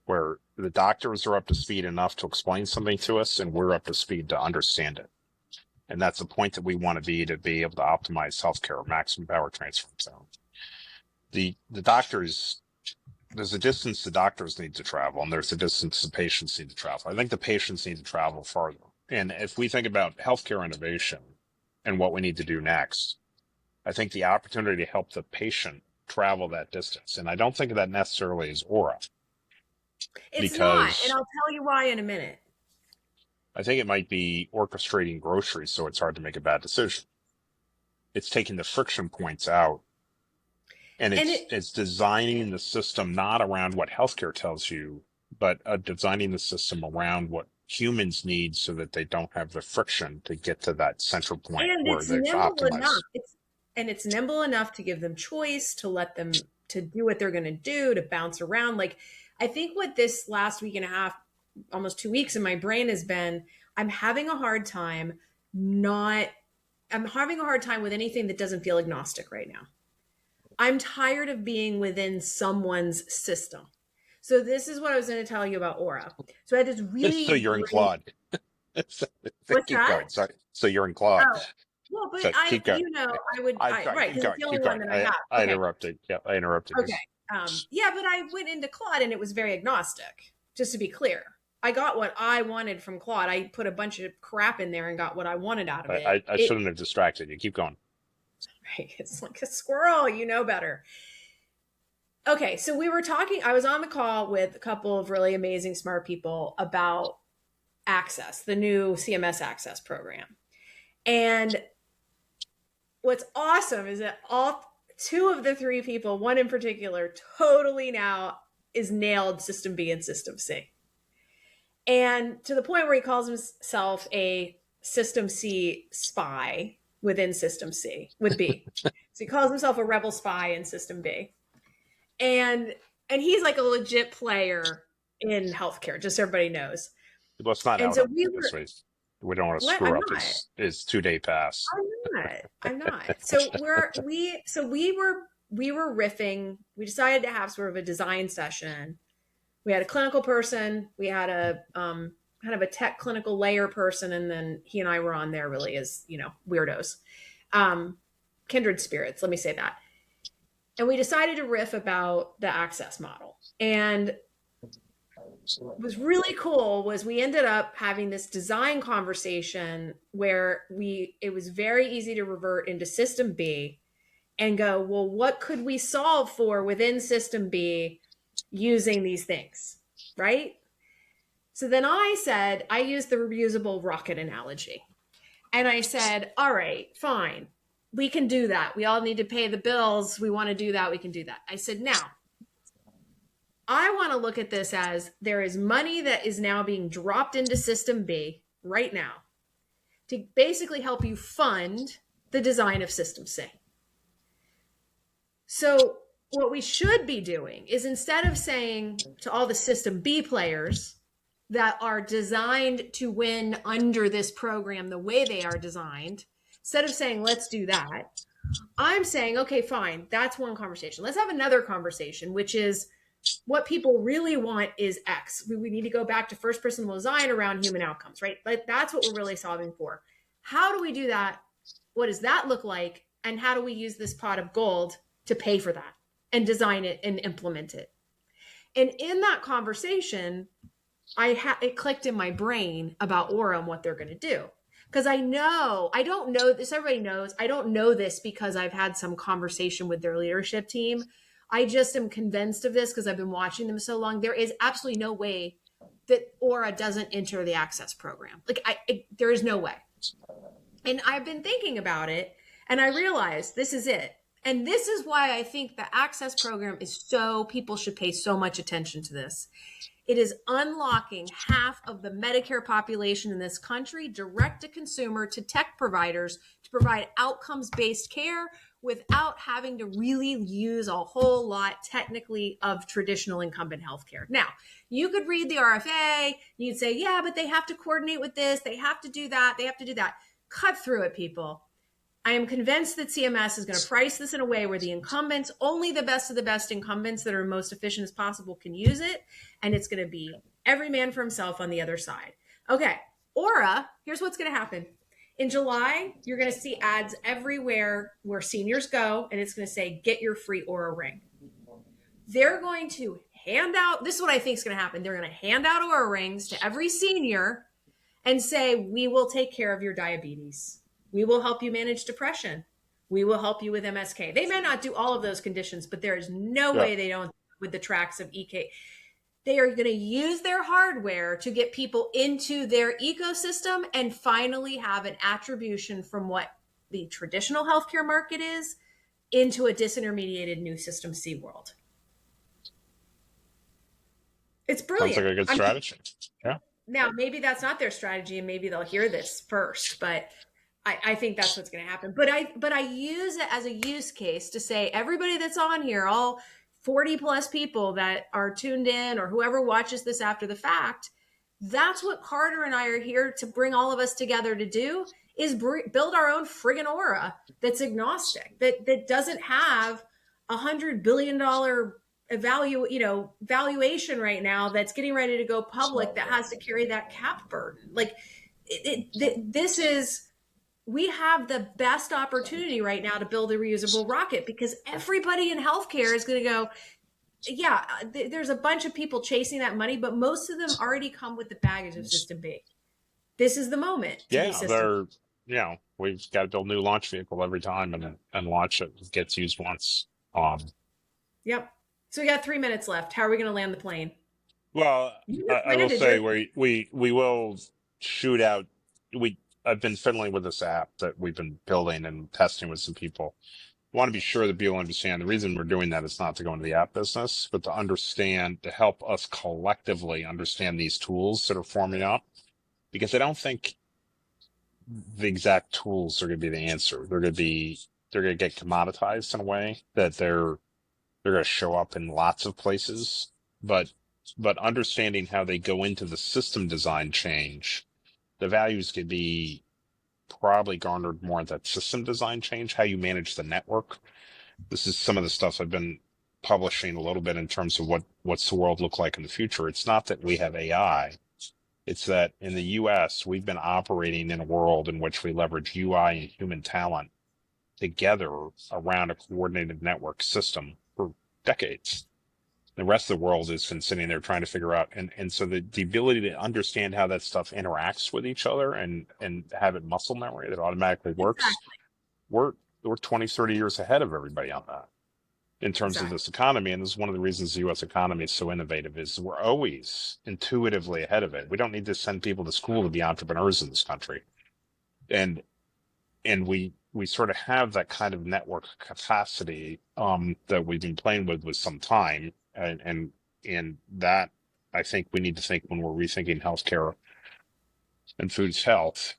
Speaker 2: where the doctors are up to speed enough to explain something to us, and we're up to speed to understand it. And that's the point that we want to be able to optimize healthcare, maximum power transfer zone. The doctors, there's a distance the doctors need to travel, and there's a distance the patients need to travel. I think the patients need to travel farther. And if we think about healthcare innovation and what we need to do next, I think the opportunity to help the patient travel that distance, and I don't think of that necessarily as aura.
Speaker 3: It's not, and I'll tell you why in a minute.
Speaker 2: I think it might be orchestrating groceries so it's hard to make a bad decision. It's taking the friction points out. And it's designing the system not around what healthcare tells you, but designing the system around what humans need so that they don't have the friction to get to that central point where they've optimized.
Speaker 3: It's nimble enough to give them choice, to let them to do what they're going to do, to bounce around. Like, I think what this last week and a half, almost 2 weeks in my brain has been, I'm having a hard time with anything that doesn't feel agnostic right now. I'm tired of being within someone's system. So this is what I was going to tell you about aura. So I had this really...
Speaker 2: So you're in Claude.
Speaker 3: What's that?
Speaker 2: Sorry. So you're in Claude.
Speaker 3: Oh. Well, but
Speaker 2: so
Speaker 3: right, because it's the only one that I have.
Speaker 2: I interrupted. Yeah, I interrupted.
Speaker 3: Okay. Yeah, but I went into Claude and it was very agnostic, just to be clear. I got what I wanted from Claude. I put a bunch of crap in there and got what I wanted out of it.
Speaker 2: I shouldn't have distracted you. Keep going.
Speaker 3: Right. It's like a squirrel. You know better. Okay. So we were talking, I was on the call with a couple of really amazing, smart people about Access, the new CMS Access program. And what's awesome is that all two of the three people, one in particular, totally now is nailed System B and System C. And to the point where he calls himself a System C spy within System C with B. So he calls himself a rebel spy in System B. And he's like a legit player in healthcare, just so everybody knows.
Speaker 2: Let's not out this way. We don't want to screw up his 2-day pass.
Speaker 3: I'm not. So we were riffing. We decided to have sort of a design session. We had a clinical person. We had a kind of a tech clinical layer person, and then he and I were on there really as weirdos, kindred spirits. Let me say that. And we decided to riff about the access model. And what was really cool was we ended up having this design conversation where it was very easy to revert into System B and go, well, what could we solve for within System B using these things, right? So then I used the reusable rocket analogy. And I said, all right, fine, we can do that. We all need to pay the bills. We want to do that. We can do that. I said, now, I want to look at this as there is money that is now being dropped into System B right now to basically help you fund the design of system C. So what we should be doing is, instead of saying to all the system B players that are designed to win under this program the way they are designed, instead of saying, let's do that, I'm saying, okay, fine, that's one conversation. Let's have another conversation, which is, what people really want is X. We need to go back to first principle design around human outcomes, right? Like, that's what we're really solving for. How do we do that? What does that look like? And how do we use this pot of gold to pay for that and design it and implement it? And in that conversation, it clicked in my brain about Aura and what they're going to do. Because I don't know this, everybody knows, I don't know this because I've had some conversation with their leadership team. I just am convinced of this because I've been watching them so long. There is absolutely no way that Aura doesn't enter the access program. There is no way. And I've been thinking about it, and I realized this is it. And this is why I think the access program is people should pay so much attention to this. It is unlocking half of the Medicare population in this country, direct to consumer, to tech providers, to provide outcomes-based care without having to really use a whole lot technically of traditional incumbent healthcare. Now, you could read the RFA, and you'd say, yeah, but they have to coordinate with this, they have to do that, they have to do that. Cut through it, people. I am convinced that CMS is going to price this in a way where the incumbents, only the best of the best incumbents that are most efficient as possible, can use it. And it's going to be every man for himself on the other side. Okay, Aura, here's what's going to happen. In July, you're going to see ads everywhere where seniors go, and it's going to say, get your free Aura ring. They're going to hand out, this is what I think is going to happen. They're going to hand out Aura rings to every senior and say, we will take care of your diabetes. We will help you manage depression. We will help you with MSK. They may not do all of those conditions, but there is no way they don't with the tracks of EK. They are going to use their hardware to get people into their ecosystem and finally have an attribution from what the traditional healthcare market is into a disintermediated new system C world. It's brilliant.
Speaker 2: Sounds like a good strategy. Yeah.
Speaker 3: Now, maybe that's not their strategy, and maybe they'll hear this first, but I think that's what's going to happen. But I use it as a use case to say, everybody that's on here, all 40 plus people that are tuned in, or whoever watches this after the fact, that's what Carter and I are here to bring all of us together to do, is build our own friggin' Aura that's agnostic, that doesn't have $100 billion valuation right now, that's getting ready to go public, that has to carry that cap burden. Like this is, we have the best opportunity right now to build a reusable rocket, because everybody in healthcare is going to go, yeah, there's a bunch of people chasing that money, but most of them already come with the baggage of System B. This is the moment.
Speaker 2: We've got to build a new launch vehicle every time and launch it. It gets used once.
Speaker 3: Yep. So we got 3 minutes left. How are we going to land the plane?
Speaker 2: Well, I will say we will shoot out. I've been fiddling with this app that we've been building and testing with some people. I want to be sure that people understand the reason we're doing that is not to go into the app business, but to help us collectively understand these tools that are forming up, because I don't think the exact tools are going to be the answer. They're going to get commoditized in a way that they're going to show up in lots of places, but understanding how they go into the system design change, the values could be probably garnered more at that system design change, how you manage the network. This is some of the stuff I've been publishing a little bit in terms of what's the world look like in the future. It's not that we have AI. It's that in the US, we've been operating in a world in which we leverage UI and human talent together around a coordinated network system for decades. The rest of the world has been sitting there trying to figure out, and so the ability to understand how that stuff interacts with each other and have it muscle memory that automatically works. Exactly. We're 20, 30 years ahead of everybody on that in terms of this economy. And this is one of the reasons the U.S. economy is so innovative, is we're always intuitively ahead of it. We don't need to send people to school to be entrepreneurs in this country. And we sort of have that kind of network capacity that we've been playing with some time. And that, I think we need to think when we're rethinking healthcare and food's health,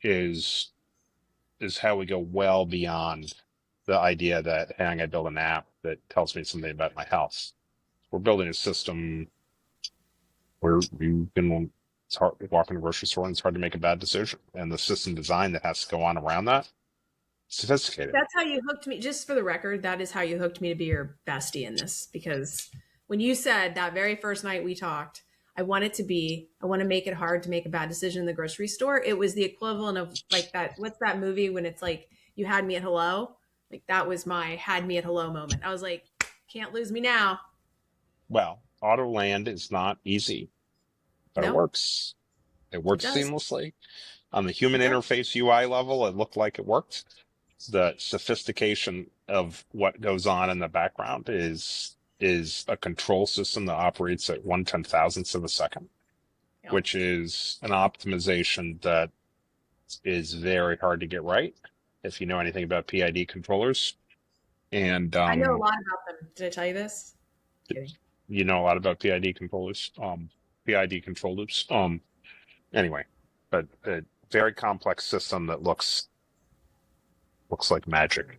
Speaker 2: is is how we go well beyond the idea that, hey, I'm going to build an app that tells me something about my house. We're building a system where you can, it's hard to walk in a grocery store and it's hard to make a bad decision. And the system design that has to go on around that, sophisticated.
Speaker 3: That's how you hooked me. Just for the record, that is how you hooked me to be your bestie in this. Because when you said that very first night we talked, I want to make it hard to make a bad decision in the grocery store. It was the equivalent of like that. What's that movie when it's like, you had me at hello? Like that was my had me at hello moment. I was like, can't lose me now.
Speaker 2: Well, Autoland is not easy, but it
Speaker 3: No,
Speaker 2: works. It works
Speaker 3: does.
Speaker 2: seamlessly. On the human
Speaker 3: It does.
Speaker 2: interface UI level, it looked like it worked. The sophistication of what goes on in the background is a control system that operates at 1/10,000th of a second,
Speaker 3: Yep.
Speaker 2: which is an optimization that is very hard to get right if you know anything about PID controllers. And
Speaker 3: I know a lot about them. Did I tell you this? Kidding.
Speaker 2: you know a lot about PID controllers. PID control loops. Anyway, but a very complex system that looks like magic.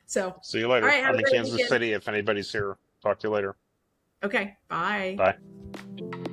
Speaker 3: So
Speaker 2: See you later.
Speaker 3: all right, have
Speaker 2: I'm
Speaker 3: a
Speaker 2: in
Speaker 3: great
Speaker 2: Kansas
Speaker 3: weekend.
Speaker 2: City if anybody's here. Talk to you later.
Speaker 3: Okay, bye.
Speaker 2: Bye.